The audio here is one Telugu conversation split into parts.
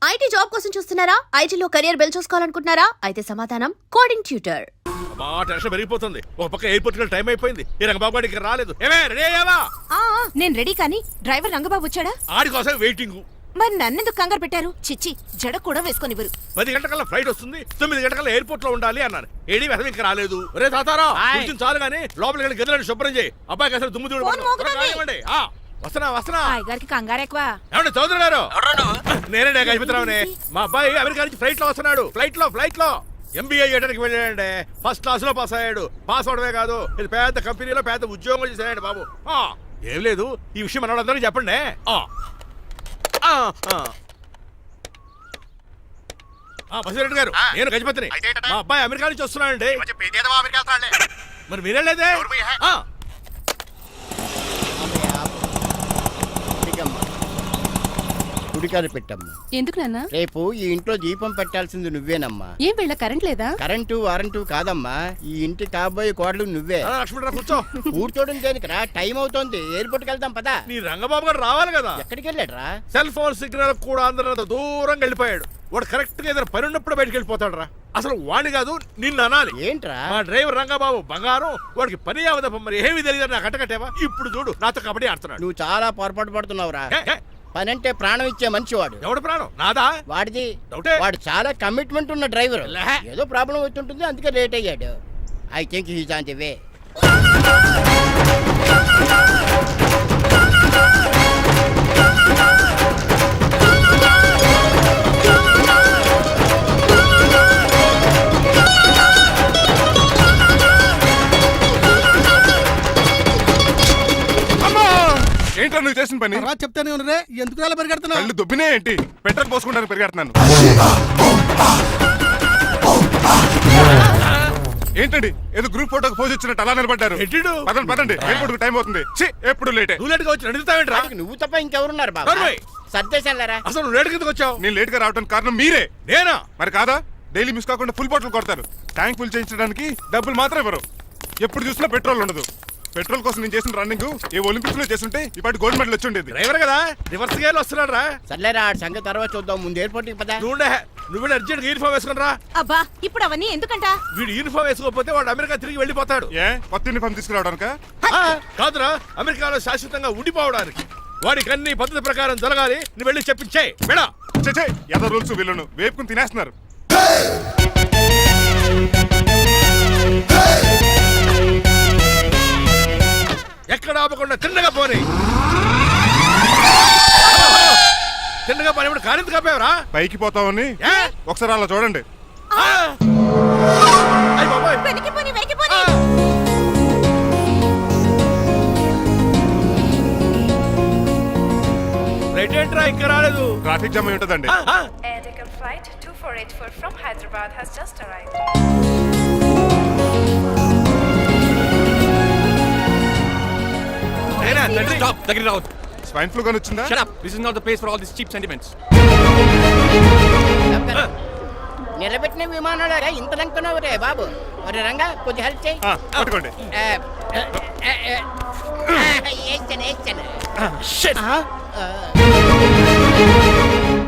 ఐటీ జాబ్ కోసం చూస్తున్నారా? ఐటీలో కెరియర్ బిల్డ్ చూసుకోవాలనుకుంటున్నారా? అయితే సమాధానం కోడింగ్ ట్యూటర్. టెన్షన్ పెరిగిపోతుంది. ఒక పక్క ఎయిర్పోర్ట్ లో టైం అయిపోయింది. ఈ రంగబాబు గారికి రాలేదు. ఏమే రెడీ అయ్యావా? నేను రెడీ, కానీ డ్రైవర్ రంగబాబు వచ్చాడా? ఆడి కోసం వెయిటింగ్. మరి నన్నెందుకు కంగారు పెట్టారు? చిచ్చి, జడ కూడా వేసుకొనివ్వరు. 10 గంటల ఫ్లైట్ వస్తుంది, 9 గంటల ఎయిర్పోర్ట్ లో ఉండాలి అన్నారు. ఏడీ వెధవ ఇంకా రాలేదు. రే తాతారా, కూర్చుని చాలు గానీ లోపలికి వెళ్ళి గదిలో శుభ్రం చేయి. అబ్బాయికి అసలు దుమ్ము చూడండి. వస్తున్నా. గారికి కంగారు ఎక్కువ. ఏమండి చౌదరి గారు? నేనే గజపతిరావునే. మా అబ్బాయి అమెరికా నుంచి ఫ్లైట్ లో వస్తున్నాడు. ఫ్లైట్ లో MBA చేయడానికి వెళ్ళాడండి. ఫస్ట్ క్లాస్ లో పాస్ అయ్యాడు. పాస్ అవడమే కాదు, ఇది పెద్ద కంపెనీలో పెద్ద ఉద్యోగం చేశాడు బాబు. ఏం లేదు, ఈ విషయం మన వాళ్ళందరికీ చెప్పండి. బసిరెడ్డి గారు, నేను గజపతిని. మా అబ్బాయి అమెరికా నుంచి వస్తున్నాడండి. మరి మీరేలేదే? గుడికారు పెట్టమ్మా. ఎందుకు నాన్న? రేపు ఈ ఇంట్లో దీపం పెట్టాల్సింది నువ్వేనమ్మా. ఏం వీళ్ళ కరెంట్ లేదా? కరెంటు వారంటూ కాదమ్మా, ఈ ఇంటి కాబోయే కోడలు నువ్వే. లక్ష్మణరావు కూర్చో. కూర్చోడం దేనికిరా? టైం అవుతోంది, ఎయిర్పోర్ట్ కి వెళ్దాం పదా. నీ రంగబాబు గారు రావాలి కదా. ఎక్కడికి వెళ్ళాడ్రా? సెల్ ఫోన్ సిగ్నల్ కూడా అందరూ దూరంగా వెళ్ళిపోయాడు. వాడు కరెక్ట్ గా ఏదైనా పని ఉన్నప్పుడు బయటకు వెళ్ళిపోతాడు రా. అసలు వాణి కాదు, నిన్ను అనాలి. ఏంట్రా? మా డ్రైవర్ రంగబాబు బంగారం. వాడికి పని అవదప్ప, మరి ఏమీ తెలియదు. నాకు కట్టకట్టేవా? ఇప్పుడు చూడు, నాతో కబడ్డీ ఆడుతున్నాడు. నువ్వు చాలా పొరపాటు పడుతున్నావురా. పని అంటే ప్రాణం ఇచ్చే మనిషి వాడు. ఎవడు ప్రాణం? నాదా? వాడిది. డౌటే. వాడు చాలా కమిట్మెంట్ ఉన్న డ్రైవర్. ఏదో ప్రాబ్లం అవుతుంటుంది, అందుకే లేట్ అయ్యాడు. I think he's on the way. ఏంట్రా నువ్వు చేసిన పని? చెప్తానే ఉన్నదే, ఎందుకు అలా పరిగెడుతున్నావు? కళ్ళు దుబ్బినే ఏంటి? పెట్రోల్ పోసుకుంటానికి పరిగెడుతున్నాను. ఏంటండి ఏదో గ్రూప్ ఫోటోకి పోజ్ ఇచ్చినట్టు అలా నిలబడ్డారు? పదండి, ఎయిర్పోర్ట్ టైం అవుతుంది. ఎప్పుడు లేట్. నువ్వు లేట్గా వచ్చి నడుస్తావేంట్రా? నువ్వు తప్ప ఇంకెవరున్నారు బాబా? సర్దేశాలరా. అసలు నువ్వు లేట్ కిందకు వచ్చావు. నేను లేట్ గా రావడానికి కారణం మీరే. నేనా? మరి కాదా? డైలీ మిస్ కాకుండా ఫుల్ బాటిల్ కొడతారు. ట్యాంక్ ఫుల్ చేయించడానికి డబ్బులు మాత్రం ఇవ్వరు. ఎప్పుడు చూసినా పెట్రోల్ ఉండదు. పెట్రోల్ కోసం నేను చేసిన రన్నింగ్ ఏ ఒలింపిక్స్ లో చేస్తుంటే ఇప్పటి గోల్డ్ మెడల్ వచ్చి ఉండేది. డ్రైవర్ కదా, రివర్స్ గేర్ వస్తున్నాడు రా. సర్లేరా, సంగతి తర్వాత చూద్దాం, ముందు ఎయిర్పోర్ట్ కి పదా. నువ్వు అర్జెంట్ యూనిఫామ్ వేసుకుని రా. అబ్బా, ఇప్పుడు అవన్నీ ఎందుకంట? వీడు యూనిఫామ్ వేసుకోకపోతే వాడు అమెరికా తిరిగి వెళ్ళిపోతాడు. ఏ కొత్త యూనిఫామ్ తీసుకురావడానికా? కాదురా, అమెరికాలో శాశ్వతంగా ఉండిపోవడానికి. వాడికి అన్ని పద్ధతి ప్రకారం జరగాలి. నువ్వు వెళ్ళి చెప్పించే మేడా. ఏదో రూల్స్ వీళ్ళను వేపుకుని తినేస్తున్నారు. ఎక్కడ ఆపకుండా తిన్నగా పోనీ. తిన్నగా పని ఇప్పుడు కారింత కాపేవరా? పైకి పోతామని ఒకసారి అలా చూడండి. రైట్ ఏంట్రా ఇంకా రాలేదు? ట్రాఫిక్ జామ్ అయి ఉంటుందండి. Flight 2484 from Hyderabad has just arrived. Stop! Take it out. Swine flu గాని వచ్చిందా? Shut up! This is not the place for all these cheap sentiments. నిలబెట్టిన విమానాలు ఇంత లంకున్నావు రే బాబు. మరి రంగా కొంచెం హెల్ప్ చేయి. పట్టుకోండి.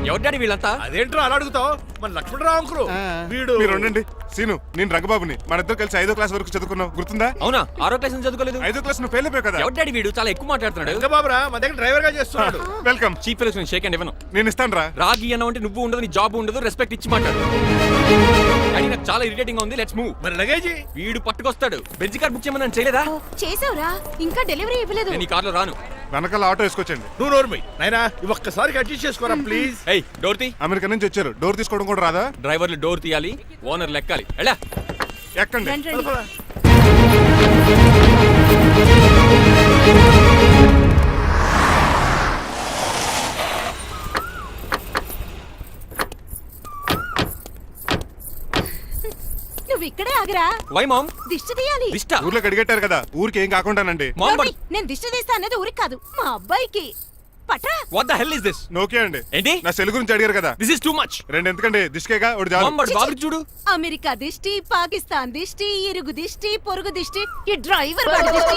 ఎవరి డాడీ వీళ్ళంతా? అదేంట్రా అలా అడుగుతావు? మన లక్ష్మణరావు అంకులు వీడు. మీరు ఉండండి. సీను, నేను రంగబాబుని. మన ఇద్దరు కలిసి 5వ క్లాస్ వరకు చదువుకున్నావు, గుర్తుందా? అవునా? 6వ క్లాస్ నుంచి చదువుకోలేదు. 5వ క్లాస్ నువ్వు ఫెయిల్ అయిపోయావు కదా. ఎవరి డాడీ వీడు? చాలా ఎక్కువ మాట్లాడుతున్నాడు. రంగబాబురా, మన దగ్గర డ్రైవర్ గా చేస్తున్నాడు. Welcome. Cheap fellows shake hand ఇవ్వను. నేను ఇస్తాను రా. రాగి అన్న అంటే నువ్వు ఉండదు, నీ జాబ్ ఉండదు, రెస్పెక్ట్ ఇచ్చి మాట్లాడు. డాడీ నాకు చాలా ఇరిటేటింగ్ గా ఉంది. Let's move. మరి లగేజీ వీడు పట్టుకొస్తాడు. బెంజ్ కార్ బుక్ చేయమని చేయలేదా? చేసావురా, ఇంకా డెలివరీ ఇవ్వలేదు. నేను ఈ కార్లో రాను. వెనకాల ఆటో వేసుకొచ్చండి. నువ్వు నోర్మై నాయనా, ఒక్కసారి అడ్జస్ట్ చేసుకోరా ప్లీజ్. ఏయ్, డోర్ తీ. అమెరికా నుంచి వచ్చారు, డోర్ తీసుకోవడం కూడా రాదా? డ్రైవర్లు డోర్ తీయాలి, ఓనర్ లెక్కాలి. ఎలా ఎక్కండి. నువ్వు ఇక్కడే ఆగరా. Why mom? దిష్టి తీయాలి. దిష్ట? ఊర్లో అడిగట్టారు కదా, ఊరికి ఏం కాకుండానండి. నేను దిష్టి తీస్తా అన్నది ఊరికి కాదు, మా అబ్బాయికి. పట్రా. What the hell is this? నోకే అండి. ఏంటి? నా సెల్ గురించి అడిగారు కదా. This is too much. రెండు ఎందుకండి, దిష్కేగా ఒకటి చాలు. బాబు చూడు. అమెరికా దిష్టి, పాకిస్తాన్ దిష్టి, ఇరుగు దిష్టి, పొరుగు దిష్టి, ఈ డ్రైవర్ వాడి దిష్టి.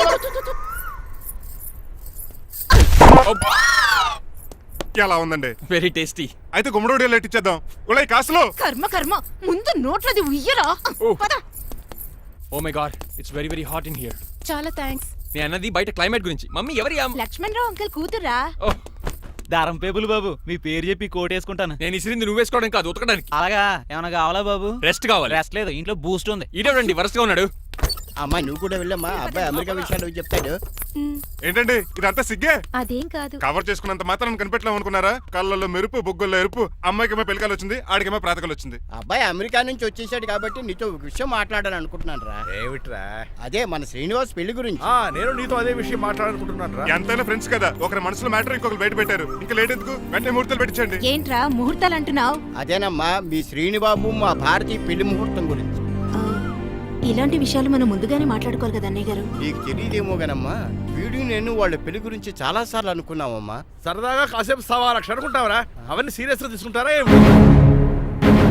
ఎలా ఉందండి? Very tasty. అయితే గుమ్మడి లైట్ ఇచ్చేద్దాం. ఉలై కాసులో కర్మ కర్మ ముందు నోట్లది ఉయ్యరా పద. Oh my god, it's very very hot in here. చాలా థ్యాంక్స్. నేను అన్నది బయట క్లైమేట్ గురించి. మమ్మీ ఎవరి లక్ష్మణ్ రావు అంకుల్ కూతురా? ఓహ్, దారం పేపులు బాబు, మీ పేరు చెప్పి కోటేసుకుంటాను. నేను ఇసిరింది నువ్వు వేసుకోవడం కాదు, ఉతకడానికి. అలాగా ఏమైనా కావాలా బాబు? రెస్ట్ కావాలి. రెస్ట్ లేదు, ఇంట్లో బూస్ట్ ఉంది. ఇదేవండి వరుసగా ఉన్నాడు. అమ్మా నువ్వు కూడా వెళ్ళమ్మా, అబ్బాయి అమెరికా విషయాలు చెప్తాడు. ఏంటండి ఇదంతా సిగ్గే? అదేం కాదు. కవర్ చేసుకున్నంత మాత్రం కనిపెట్టలేము అనుకున్నారా? కళ్ళల్లో మెరుపు, బొగ్గుల్లో ఎరుపు. అమ్మాయికేమో పెళ్ళికాలు వచ్చింది, ఆడికేమో ప్రాతకాలు వచ్చింది. అబ్బాయి అమెరికా నుంచి వచ్చేసాడు కాబట్టి నీతో ఒక విషయం మాట్లాడాలని అనుకుంటున్నాను రా. ఏమిట్రా? అదే మన శ్రీనివాస్ పెళ్లి గురించి. నేను నీతో అదే విషయం మాట్లాడాలనుకుంటున్నాను రా. ఎంతైనా ఫ్రెండ్స్ కదా, ఒకరి మనసులో మ్యాటర్ ఇంకొకరు బయట పెట్టారు. ఇంకా లేట్ ఎందుకు? వెంటనే ముహూర్తాలు పెట్టించండి. ఏంట్రా ముహూర్తాలు అంటున్నావు? అదేనమ్మా మీ శ్రీనిబాబు మా భారతీయ పెళ్లి ముహూర్తం గురించి. ఇలాంటి విషయాలు మనం ముందుగానే మాట్లాడుకోవాలి కదా అన్నయ్య గారు. నీకు తెలియదేమో గనమ్మా, వీడు నేను వాళ్ళ పెళ్లి గురించి చాలా సార్లు అనుకున్నామమ్మా. సరదాగా కాసేపు సవా లక్ష అనుకుంటావరా? అవన్నీ సీరియస్ గా తీసుకుంటారా ఏమి?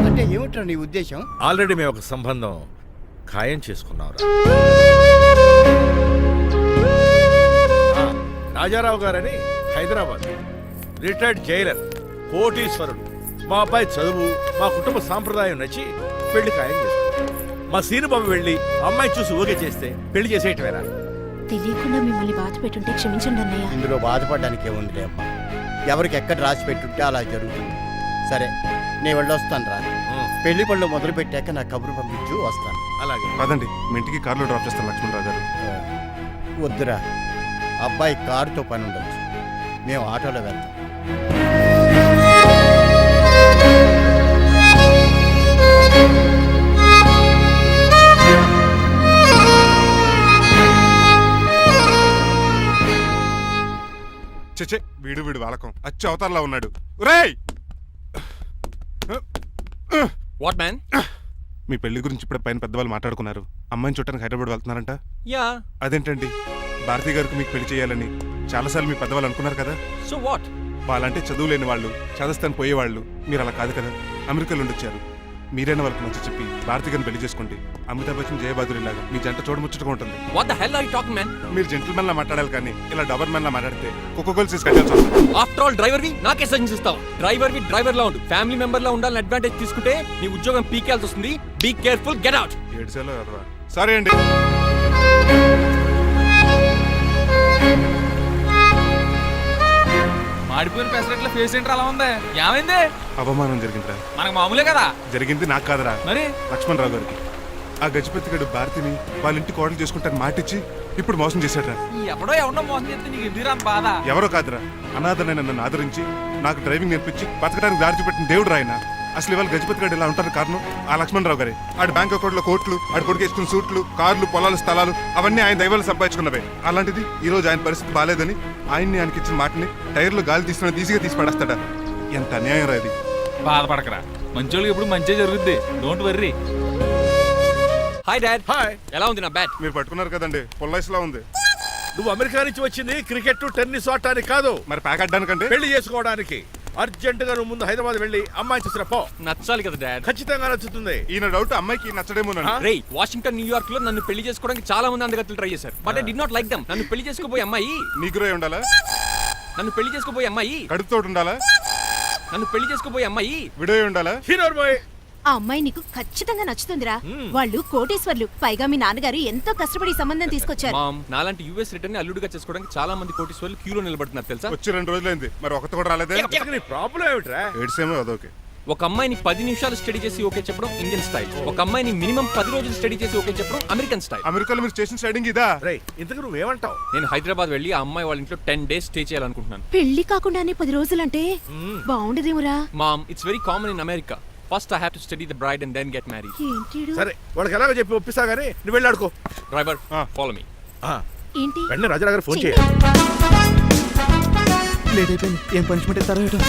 అంటే ఏమిట్రా నీ ఉద్దేశం? ఆల్రెడీ మేము ఒక సంబంధం ఖాయం చేసుకున్నాం. రాజారావు గారని హైదరాబాద్ రిటైర్డ్ జైలర్, కోటీశ్వరుడు. మా అబ్బాయి చదువు, మా కుటుంబ సాంప్రదాయం నచ్చి పెళ్లి ఖాయం చేసుకున్నాం. మా సీనుబాబు వెళ్ళి అమ్మాయి చూసి ఓకే చేస్తే పెళ్లి చేసేయటమేరా? తెలియకుండా మిమ్మల్ని బాధ పెట్టుంటే క్షమించండి అన్నయ్య. ఇందులో బాధపడడానికి ఏముందిలే అమ్మా, ఎవరికి ఎక్కడ రాసి పెట్టుంటే అలా జరుగుతుంది. సరే నేను వెళ్ళొస్తాను రా. పెళ్లి పళ్ళు మొదలు పెట్టాక నా కబురు పంపించు, వస్తాను. అలాగే. పదండి, మీ ఇంటికి కార్లో డ్రాప్ చేస్తాను లక్ష్మణరావు గారు. వద్దురా, అబ్బాయి కారుతో పని ఉండొచ్చు, మేము ఆటోలో వెళ్తాం. చచ్చే, వీడు వాలకం అచ్చు అవతారలా ఉన్నాడు. రేయ్, వాట్ మ్యాన్? మీ పెళ్లి గురించి ఇప్పుడు పైన పెద్దవాళ్ళు మాట్లాడుకున్నారు. అమ్మాయిని చుట్టానికి హైదరాబాద్ వెళ్తున్నారంట. యా. అదేంటండి, భారతి గారికి మీకు పెళ్లి చేయాలని చాలాసార్లు మీ పెద్దవాళ్ళు అనుకున్నారు కదా. So what? వాళ్ళంటే చదువు లేని వాళ్ళు, చదస్తాను పోయేవాళ్ళు. మీరు అలా కాదు కదా, అమెరికాలో ఉండొచ్చారు. మీరైనా వాళ్ళకి మంచి చెప్పి భారతి గారిని పెళ్లి చేసుకోండి. అమితాబ్ బచ్చన్, జయబాదురి లాగా మీ జంట చూడముచ్చటగా ఉంటుంది. What the hell are you talking man? మీరు జెంటిల్మెన్ లా మాట్లాడాలి కానీ ఇలా డబర్ మ్యాన్ లా మాట్లాడితే కుక్కగోలు చేసి కట్టాల్సి వస్తుంది. ఆఫ్టర్ ఆల్ డ్రైవర్ వి నాకే సజెషన్ ఇస్తావా? డ్రైవర్ లా ఉండు, ఫ్యామిలీ మెంబర్ లా ఉండాలని అడ్వాంటేజ్ తీసుకుంటే నీ ఉద్యోగం పీకేయాల్సి వస్తుంది. Be careful, get out. ఏడ్చేలో ఎర్రా. సారీ అండి. మాడిపోయిన పెసరట్ల ఫేస్ ఏంటర్ అలా ఉంది? ఏమైంది? అవమానం జరిగిందిరా. మనకు మామూలే కదా. జరిగింది నాకు కాదురా, మరి లక్ష్మణరావు గారికి. ఆ గజపతి గడు భారతిని వాళ్ళ ఇంటి కోడలు చేసుకుంటాను మాటిచ్చి ఇప్పుడు మోసం చేశాడ్రా. ఎప్పుడో ఎవరినో మోసం చేస్తే నీకు ఎందుకు బాధ? ఎవరో కాదురా, అనాథనైన నన్ను ఆదరించి నాకు డ్రైవింగ్ నేర్పించి బతకడానికి దారి చూపెట్టిన దేవుడు రాయన. అసలు ఇవాళ గజపతి గడు ఇలా ఉంటారు కారణం ఆ లక్ష్మణరావు గారే. ఆడు బ్యాంక్ అకౌంట్లో కోట్లు, ఆడు కొడుకు వేసుకున్న సూట్లు, కార్లు, పొలాలు, స్థలాలు అవన్నీ ఆయన దైవాలు సంపాదించుకున్నవే. అలాంటిది ఈ రోజు ఆయన పరిస్థితి బాగాలేదని ఆయనకి ఇచ్చిన మాటని టైర్లు గాలి తీసిన ఈజీగా తీసి పడేస్తాడా? ఎంత అన్యాయం రా ఇది. బాధపడకరా, మంచోళ్ళకి ఇప్పుడు మంచి జరుగుద్ది. Don't worry. Hi dad. Hi. ఎలా ఉంది నా బ్యాట్? మీరు పట్టుకున్నారు కదండి, పొల్లైస్లా ఉంది. నువ్వు అమెరికా నుంచి వచ్చింది క్రికెట్, టెన్నిస్ ఆడటానికి కాదు, మరి ప్యాక్ అడ్డానికంటే పెళ్లి చేసుకోవడానికి. అర్జెంట్ గా నువ్వు ముందు హైదరాబాద్ వెళ్ళి అమ్మాయి చూసిన పో. నచ్చాలి కదా డాడ్. ఖచ్చితంగా నచ్చుతుంది. ఈయన డౌట్ అమ్మాయికి నచ్చడేమోనండి. రే, వాషింగ్టన్, న్యూయార్క్ లో నన్ను పెళ్లి చేసుకోవడానికి చాలా మంది అందగత్తలు ట్రై చేశారు. But I did not like them. నన్ను పెళ్లి చేసుకోబోయే అమ్మాయి నీగురై ఉండాలా? నన్ను పెళ్లి చేసుకోబోయే అమ్మాయి కడుపుతోటి ఉండాలా? నన్ను పెళ్లి చేసుకోబోయే అమ్మాయి విడోయి ఉండాలా? Hero boy. ఆ అమ్మాయి నీకు ఖచ్చితంగా నచ్చుతుందిరా. వాళ్ళు కోటేశ్వర్లు, పైగా మీ నాన్నగారు ఎంతో కష్టపడి ఈ సంబంధం తీసుకొచ్చారు. మామ్, నాలాంటి యూఎస్ రిటర్న్ అల్లుడిగా చేసుకోవడానికి చాలా మంది కోటీశ్వర్లు క్యూలో నిలబడుతున్నారు తెలుసా? వచ్చి 2 రోజులైంది, మరి ఒకటి కూడా రాలేదే. నీ ప్రాబ్లం ఏమిట్రా? ఏడ్సేమో అదొకే. ఒక అమ్మాయిని 10 నిమిషాలు స్టడీ చేసి ఓకే చెప్పడం ఇండియన్ స్టైల్. ఒక అమ్మాయిని మినిమం 10 రోజులు స్టడీ చేసి ఓకే చెప్పడం అమెరికన్ స్టైల్. అమెరికాలో మీరు చేసిన స్టైడింగ్ ఇదా? రే, ఇంతకు నువ్వేమంటావు? నేను హైదరాబాద్ వెళ్ళి ఆ అమ్మాయి వాళ్ళ ఇంట్లో 10 days స్టే చేయాలనుకుంటున్నాను. పెళ్లి కాకుండానే 10 రోజులంటే బాగుండదేమురా? Mom, it's very common in America. First I have to study the bride and then get married. ఏంటిడు? సరే, వాళ్ళకి ఎలాగో చెప్పి ఒప్పిస్తా గానీ నువ్వు వెళ్ళి ఆడుకో. Driver, follow me. ఏంటి? వెంటనే రాజారావు గారు ఫోన్ చేయాలి. లేట్ అయిపోయింది. ఏం పనిష్మెంట్ ఇస్తారో ఏటో.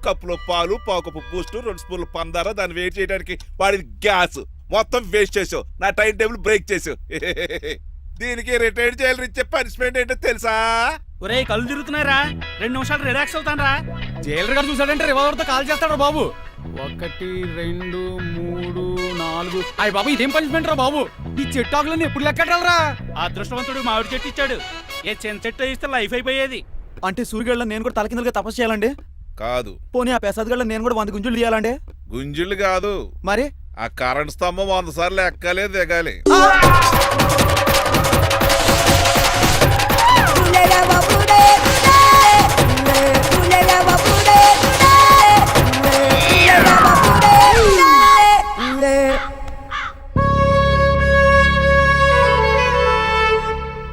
కప్పులో పాలు, పావుకప్పు బూస్ట్, 2 స్పూన్లు పందార, దాన్ని వెయిట్ చేయడానికి వాడిది గ్యాస్ మొత్తం వేస్ట్ చేసావు. నా టైం టేబుల్ బ్రేక్ చేసావు. దీనికి రిటైర్డ్ జైలు ఇచ్చే పనిష్మెంట్ ఏంటో తెలుసా? ఒరే, కళ్ళు తిరుగుతున్నారా? 2 నిమిషాలు రిలాక్స్ అవుతాను రా. జైలర్ గారు చూసాడంటే రివాల్వర్ తో కాల్ చేస్తాడు బాబు. 1 2 3 4. అయ్య బాబు, ఇదేం పనిష్మెంట్ రా బాబు? ఈ చెట్టు ఆకులను ఎప్పుడు లెక్కడరా? అదృష్టవంతుడు మామిడి చెట్టు ఇచ్చాడు. ఏ చిన్న చెట్టు ఇస్తే లైఫ్ అయిపోయేది. అంటే సూర్యగళ్ళ నేను కూడా తలకిందులుగా తపస్సు చేయాలండి? కాదు, పోనీ ఆ పెసాద్ నేను కూడా 100 గుంజులు తీయాలండి? గుంజులు కాదు, మరి ఆ కరెంట్ స్తంభం 100 సార్లు ఎక్కాలి దిగాలి.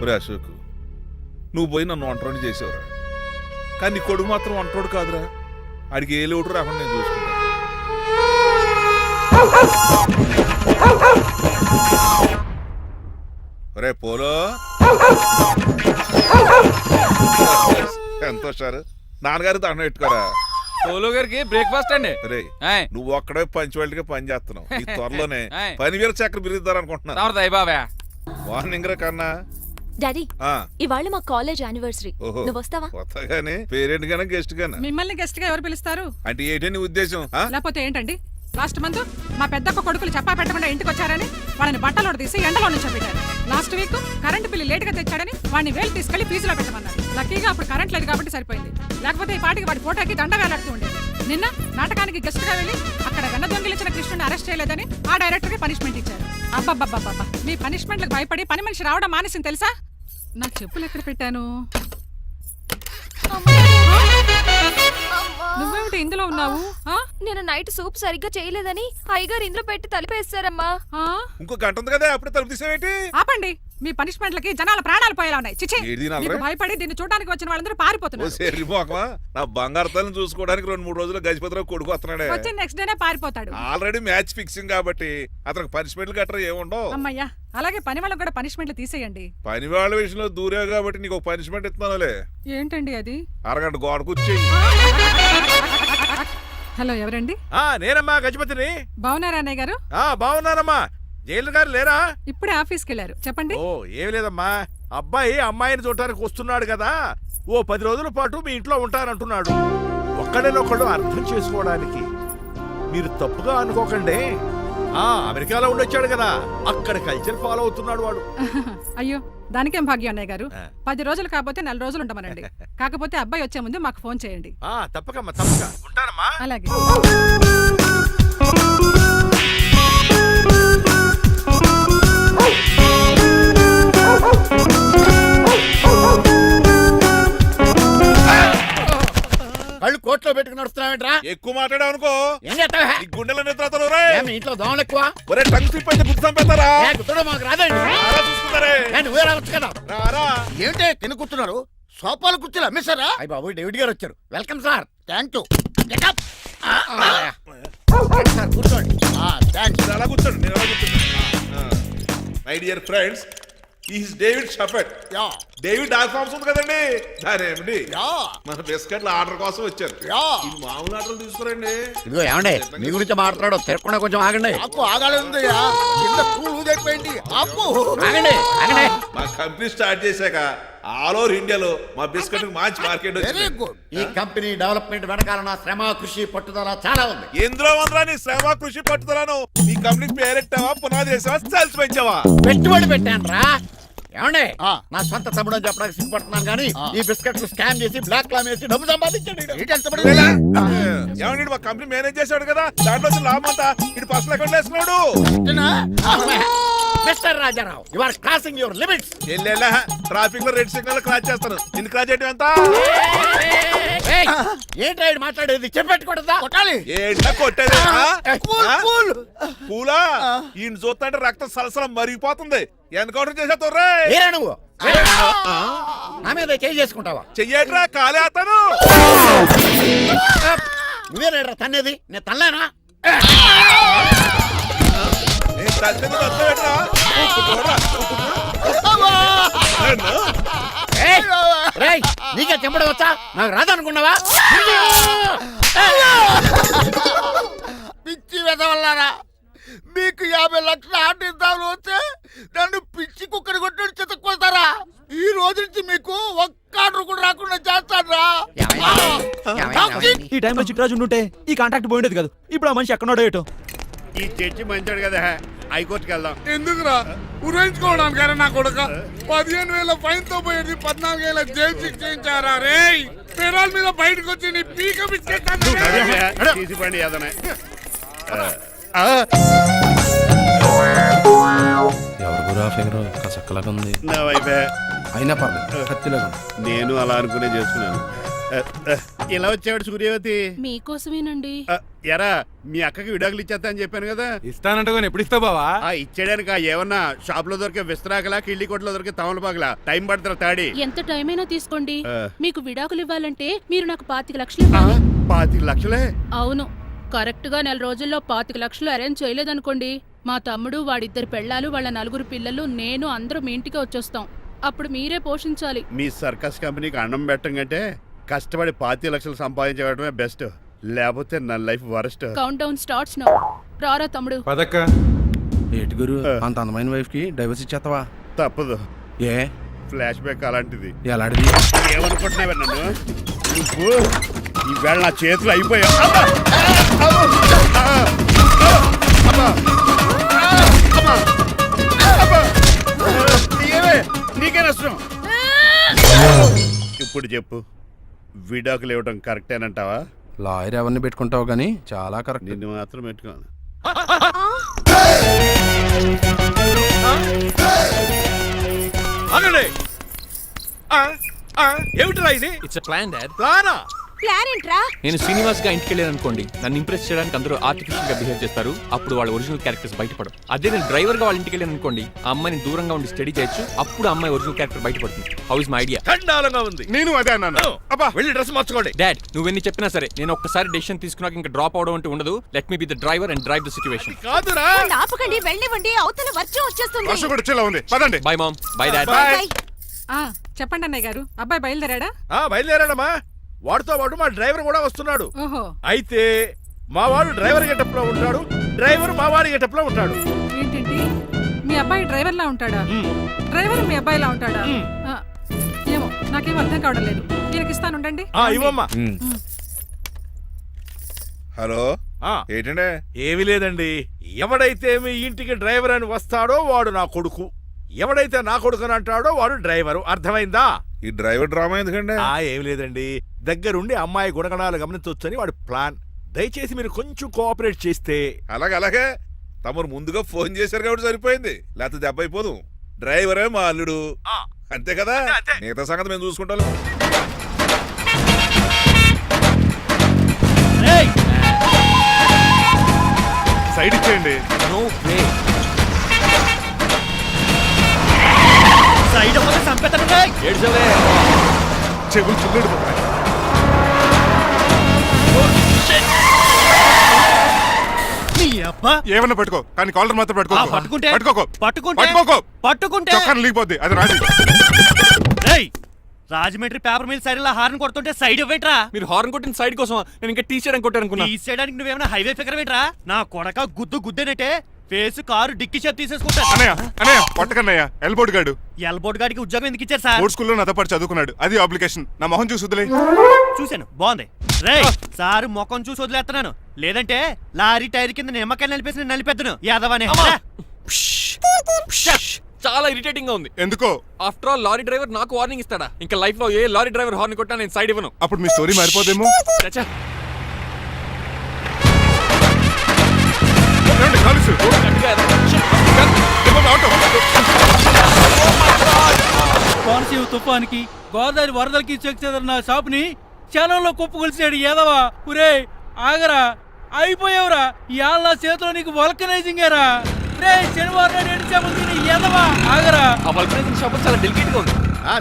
ఒరే అశోక్, నువ్వు పోయి నన్ను ఒంటరిని చేసేవరా, కానీ నీ కొడుకు మాత్రం ఒంటరోడు కాదురా. ఆడికి ఏ లోటు రాకుండా నేను చూసుకుంటాను. ఒరే పోలో, ఎంత హుషారు. నాన్నగారు దండం పెట్టుకోరా. పోలో గారికి బ్రేక్ఫాస్ట్ అండి. రే, నువ్వు ఒక్కడే పంచువాళ్ళకి పని చేస్తున్నావు. ఈ త్వరలోనే పని వేరు చక్ర బిరుద్దారు అనుకుంటున్నా. మార్నింగ్ రా కన్నా. డాడీ ఇవాళ మా కాలేజ్ యానివర్సరీ. నువ్వు వస్తావా? కొత్తగానే పేరెంట్ గానే గెస్ట్ గానా? మిమ్మల్ని గెస్ట్ గా ఎవరు పిలుస్తారు? అంటే ఏంటి నీ ఉద్దేశం? లేకపోతే ఏంటండి, లాస్ట్ మంత్ మా పెద్దక్క కొడుకులు చెప్పా పెట్టకుండా ఇంటికి వచ్చారని వాళ్ళని బట్టలో తీసి ఎండలో నుంచి పెట్టారు. Last week current bill late గా తెచ్చాడని వాడిని వేలు తీసుకెళ్లి ఫీజులో పెట్టమన్నారు. లక్కీగా అప్పుడు కరెంట్ లేదు కాబట్టి సరిపోయింది. లేకపోతే ఈ పాటికి వాడి ఫోటోకి దండ వేలాడుతూ ఉండేది. నిన్న నాటకానికి గెస్ట్ గా వెళ్ళి అక్కడ వెన్న దొంగిలించిన కృష్ణుని అరెస్ట్ చేయలేదని ఆ డైరెక్టర్ కి పనిష్మెంట్ ఇచ్చారు. అబ్బబ్బబ్బబ్బా, మీ పనిష్మెంట్లకు భయపడి పని మనిషి రావడం మానేసింది తెలుసా? నా చెప్పులు ఎక్కడ పెట్టాను? నువ్వేమిటి ఇందులో ఉన్నావు? నేను నైట్ సూప్ సరిగ్గా చేయలేదని అయ్యగారు ఇందులో పెట్టి తలిపేస్తారమ్మా. ఇంకో గంట ఉంది కదా, అప్పుడు తలుపు తీసేవేంటి? ఆపండి, మీ పనిష్మెంట్లకి జనాల ప్రాణాలు పోయేలా ఉన్నాయి. చిచి, మీకు భయపడి దీన్ని చూడడానికి వచ్చిన వాళ్ళందరూ పారిపోతున్నారు. నా బంగారు తల్లిని చూసుకోవడానికి 2-3 రోజులు గజపతిరావు కొడుకు వస్తున్నాడే. వచ్చి నెక్స్ట్ డేనే పారిపోతాడు. ఆల్రెడీ మ్యాచ్ ఫిక్సింగ్ కాబట్టి అతనికి పనిష్మెంట్లు గట్రా ఏముండవు. అమ్మయ్యా, అలాగే పని వాళ్ళకి కూడా పనిష్మెంట్లు తీసేయండి. పని వాళ్ళ విషయంలో దూరే కాబట్టి నీకు ఒక పనిష్మెంట్ ఇస్తున్నానులే. ఏంటండి అది? అరగంట గోడ కూర్చేయి. హలో, ఎవరండి? నేనమ్మా గజపతిని. బాగున్నారా అన్నయ్య గారు? బాగున్నానమ్మా. జైలు గారు లేరా? ఇప్పుడే ఆఫీస్కి వెళ్ళారు. చెప్పండి. ఓ ఏం లేదమ్మా, అబ్బాయి అమ్మాయిని చూడటానికి వస్తున్నాడు కదా, ఓ 10 రోజుల పాటు మీ ఇంట్లో ఉంటానంటున్నాడు. ఒక్కడేనొక్కడు అర్థం చేసుకోవడానికి మీరు తప్పుగా అనుకోకండి. అమెరికాలో ఉండొచ్చాడు కదా, అక్కడ కల్చర్ ఫాలో అవుతున్నాడు వాడు. అయ్యో, దానికేం భాగ్యం అన్నయ్య గారు. 10 రోజులు కాకపోతే 4 రోజులు ఉంటామనండి. కాకపోతే అబ్బాయి వచ్చే ముందు మాకు ఫోన్ చేయండి. తప్పకమ్మా, తప్పక ఉంటానమ్మా. అలాగే. కళ్ళు కోట్లో పెట్టుకుని నడుస్తున్నావేంట్రా? ఎక్కువ మాట్లాడావు అనుకో ఏం చేస్తావా? ఈ గుండెల నిద్రతలు ఇంట్లో దోమలు ఎక్కువ. ఒరే టంగ్ స్లిప్ అయితే గుర్తు చంపేస్తారా? గుర్తుడం మాకు రాదండి. చూస్తున్నారే, నువ్వే రావచ్చు కదా. రారా. ఏంటే కింద కూర్చున్నారు? సోఫాలు కూర్చొని అమ్మేశారా? అయ్యి బాబు, డేవిడ్ గారు వచ్చారు. Welcome sir. Thank you. కూర్చోండి. అలా కూర్చోండి, నేను అలా కూర్చోండి. My dear friends, is David Shaffet. David dog farms ఉంది కదండి, దానేమిటి మన బిస్కెట్ల ఆర్డర్ కోసం వచ్చారు. ఈ మామూలు ఆర్డర్లు తీసుకురండి. ఇదిగో ఏమండి, మీ గురించి మాట్లాడు, తిరగకుండా కొంచెం ఆగండి. ఆగండి. మా కంపెనీ స్టార్ట్ చేశాక ఆల్ ఓవర్ ఇండియాలో మా బిస్కెట్ మంచి మార్కెట్ వచ్చింది. ఈ కంపెనీ డెవలప్మెంట్ వెనకాల నా శ్రమ, కృషి, పట్టుదల చాలా ఉంది. ఎందులో ఉందిరా నీ శ్రమ, కృషి, పట్టుదలను? ఈ కంపెనీకి పేరెట్టావా, పునాది వేసావా, సేల్స్ పెంచావా? పెట్టుబడి పెట్టాను రా. ఏమండి, నా సొంత తమ్ముడు అని చెప్పడానికి సిగ్గుపడుతున్నాను కానీ ఈ బిస్కెట్లు స్కామ్ చేసి బ్లాక్ లా వేసి డబ్బు సంపాదించండి. ఏమండి, మా కంపెనీ మేనేజ్ చేశాడు కదా, దాంట్లో లాభం అంతా ఇటు పర్సనల్ అకౌంట్ వేసుకున్నాడు. Mister Rajarao, you are crossing your limits. Traffic లో రెడ్ సిగ్నల్ క్రాస్ చేస్తాను. నిన్ను క్రాస్ చేయడం ఎంత? ఏంట్రా మాట్లాడేది? చెప్పెట్టుకూడదా? కొట్టాలి. ఏంటా కొట్టేది? పూలా? ఈయన చూస్తుంటే రక్తం సలసలం మరిగిపోతుంది. ఎన్కౌంటర్ చేసేతోర్రే నువ్వు నా మీద చేయి చేసుకుంటావా? చెయ్యట్రా, కాలే అతను. నువ్వేనా తన్నేది? నేను తనలేనా? నీకే చెంపడం వచ్చా? నాకు రాదనుకున్నావా? పిచ్చి వెదవల్లారా, మీకు 50 లక్షల ఆర్డర్ వస్తే నన్ను పిచ్చి కుక్కని కొట్టి చెతక్కుపోతారా? ఈ రోజు నుంచి మీకు ఒక్క ఆర్డర్ కూడా రాకుండా చేస్తారా? ఈ టైంలో చిట్రాజు ఉండుంటే ఈ కాంట్రాక్ట్ పోయిండేది కాదు. ఇప్పుడు ఆ మనిషి ఎక్కడో ఏటో. ఈ చర్చి మంచాడు కదా హైకోర్టుకి వెళ్దాం. ఎందుకురా ఉరేంచుకోవడానికారా నా కొడుక 15,000 ఫైన్ తో పోయేది 14,000 జైలు శిక్ష చేయించారా రే. పెరాల మీద బయటకు వచ్చి నీ పీక బిస్కెట్ తీసిపండి ఏదైనా. ఎవరు గురా ఫిగర్ కసక్కలాగా ఉంది. నా వైపే అయినా పర్లేదు కత్తిలాగా నేను అలా అనుకునే చేసుకున్నాను. ఇలా వచ్చాడు సూర్యవతి. మీకోసమేనండి. ఎరా మీ అక్కకి విడాకులు ఇచ్చేస్తా అని చెప్పాను కదా. ఇస్తానంటే ఎప్పుడు ఇస్తావు బావా? ఇచ్చేయడానికి ఏమన్నా షాప్ లో దొరికే విస్తరాకలా కిళ్ళి కొట్లో దొరికే తమలపాకలా టైం పడతారా తాడి? ఎంత టైం అయినా తీసుకోండి. ఆ. మీకు విడాకులు ఇవ్వాలంటే మీరు నాకు 25 లక్షలు ఇవ్వాలి. 25 లక్షలే? అవును, కరెక్ట్ గా 4 రోజుల్లో 25 లక్షలు అరేంజ్ చేయలేదనుకోండి, మా తమ్ముడు, వాడిద్దరు పెళ్ళాలు, వాళ్ళ 4 పిల్లలు, నేను అందరూ మీ ఇంటికి వచ్చేస్తాం. అప్పుడు మీరే పోషించాలి. మీ సర్కస్ కంపెనీకి అన్నం పెట్టం కంటే కష్టపడి 25 లక్షలు సంపాదించడమే బెస్ట్. లేకపోతే నా life worst. Count down starts now. రారా తమ్ముడు. పదక్క. ఏటి గురు అంత అందమైన వైఫ్ కి డైవర్స్ ఇచ్చేస్తావా? తప్పదు, ఏ ఫ్లాష్ బ్యాక్ అలాంటిది. ఎలాంటిది? ఏమనుకుంటున్నావే నన్ను నువ్వు? ఈవేళ నా చేతులు అయిపోయా. నీకే నష్టం. ఇప్పుడు చెప్పు, విడాకులు ఇవ్వడం కరెక్టేనంటావా? లాయర్ ఎవరిని పెట్టుకుంటావు గానీ చాలా కరెక్ట్. నిన్ను మాత్రం పెట్టుకోను. ఆగండి. ఏమిట్రా ఇది? It's plan dad. ప్లానా? ప్లాన్ ఏంట్రా? నేను శ్రీనివాస్ గా ఇంటికి వెళ్ళాను అనుకోండి, నన్ను ఇంప్రెస్ చేయడానికి అందరూ ఆర్టిఫిషియల్ గా బిహేవ్ చేస్తారు. అప్పుడు వాళ్ళ ఒరిజినల్ క్యారెక్టర్స్ బయటపడవు. అదే నేను డ్రైవర్ గా వాళ్ళ ఇంటికి వెళ్ళాను అనుకోండి, ఆ అమ్మాయిని దూరంగా ఉండి స్టడీ చేయొచ్చు. అప్పుడు ఆ అమ్మాయి ఒరిజినల్ క్యారెక్టర్ బయటపడుతుంది. How is my idea? చండాలంగా ఉంది. నేను అదే అన్నాను. అబ్బా వెళ్ళి డ్రెస్ మార్చుకోండి. డాడ్ నువ్వెన్ని చెప్పినా సరే నేను ఒక్కసారి డెసిషన్ తీసుకున్నాక ఇంకా డ్రాప్ అవడం అంటూ ఉండదు. Let me be the driver and drive the situation. కాదురా. ఆపకండి, వెళ్ళనివ్వండి, అవతల వర్షం వచ్చేస్తుంది. వర్షం కూడా వచ్చేలా ఉంది. పదండి. Bye mom. Bye dad. Bye. చెప్పండి అన్నయ్య గారు, అబ్బాయి బయలుదేరాడా? బయలుదేరాడమ్మా. వాడితో పాటు మా డ్రైవర్ కూడా వస్తున్నాడు. ఓహో, అయితే మా వాడు డ్రైవర్ గెటప్ లో ఉంటాడు, డ్రైవర్ మా వాడి గెటప్ లో ఉంటాడు. ఏంటండి మీ అబ్బాయి డ్రైవర్ లా ఉంటాడా? డ్రైవర్ మీ అబ్బాయిలా ఉంటాడా? ఆ, ఏమో నాకేం అర్థం కావడం లేదు. ఈయనకి ఇస్తాను, ఉండండి. ఇవ్వమ్మా. హలో ఆ, ఏంటంటే? ఏమీ లేదండి. ఎవడైతే మీ ఇంటికి డ్రైవర్ అని వస్తాడో వాడు నా కొడుకు, ఎవడైతే నా కొడుకు అని అంటాడో వాడు డ్రైవరు. అర్థమైందా? ఈ డ్రైవర్ డ్రామా ఎందుకంటే? ఏమి లేదండి, దగ్గరుండి అమ్మాయి గుణగణాలు గమనించవచ్చని వాడి ప్లాన్. దయచేసి మీరు కొంచెం కోఆపరేట్ చేస్తే. అలాగే తమరు ముందుగా ఫోన్ చేశారు కాబట్టి సరిపోయింది, లేకపోతే దెబ్బ అయిపోదు. డ్రైవరే మా అల్లుడు, అంతే కదా? అంతే. మిగతా సంగతి మేము చూసుకుంటాం. సైడ్ ఇచ్చేయండి. No way. సైడ్ అవ్వక చంపేతాను. ఏడ్చవే. చెవులు చిల్లుడు. నీ అబ్బా. ఏమన్నా పెట్టుకో కానీ కాలర్ మాత్రం పెట్టుకో. పట్టుకుంటే పట్టుకోకో. పట్టుకుంటే చొక్కాను లీగిపోద్ది. అది రాదు. Rajahmundry paper mill side horn కొడుతుంటే సైడ్ ఇవ్వేట్రా? మీరు హార్న్ కొట్టిన సైడ్ కోసం నేను ఇంకా టీ షర్ట్ కొట్టాను అనుకున్నా. తీసేయడానికి నువ్వేమైనా హైవే ఫిగర్ వేట్రా? నా కొడక గుద్దేనంటే ఫేస్ కారు డిక్కి షేప్ తీసేసుకుంటా. అన్నయ్య పట్టకన్నయ్య. ఎల్బోర్డ్ గాడు. ఎల్బోర్డ్ గాడికి ఉద్యోగం ఎందుకు ఇచ్చారు సార్? బోర్డ్ స్కూల్లో నాతో పాటు చదువుకున్నాడు. అది అప్లికేషన్. నా మొహం చూసి వదిలే. చూశాను, బాగుంది. రే సారు ముఖం చూసి వదిలేస్తున్నాను, లేదంటే లారీ టైర్ కింద నిమ్మకాయలు నలిపేసి నలిపెద్దను యాదవనే. చాలా ఇరిటేటింగ్ గా ఉంది. ఎందుకో? ఆఫ్టర్ ఆల్ లారీ డ్రైవర్ నాకు వార్నింగ్ ఇస్తాడా? ఇంకా లైఫ్ లో ఏ లారీ డ్రైవర్ హార్న్ కొట్టా నేను సైడ్ ఇవ్వను. అప్పుడు మీ స్టోరీ మారిపోదేమో. చచ్చా. కోనసీమ తుఫానికి, గోదావరి వరదలకి చెక్ చెదరిన షాప్ ని క్షణంలో కుప్పగొలిచాడు ఏదవా. ఒరే ఆగరా, అయిపోయావురా. ఇవాళ నా చేతిలో నీకు వల్కనైజింగ్ ఏరా. రే శనివారం నాడు ఎండు చేపలు తిని ఏదవా ఆగరా. ఆ వల్కనైజింగ్ షాప్ చాలా డెలికేట్ గా ఉంది.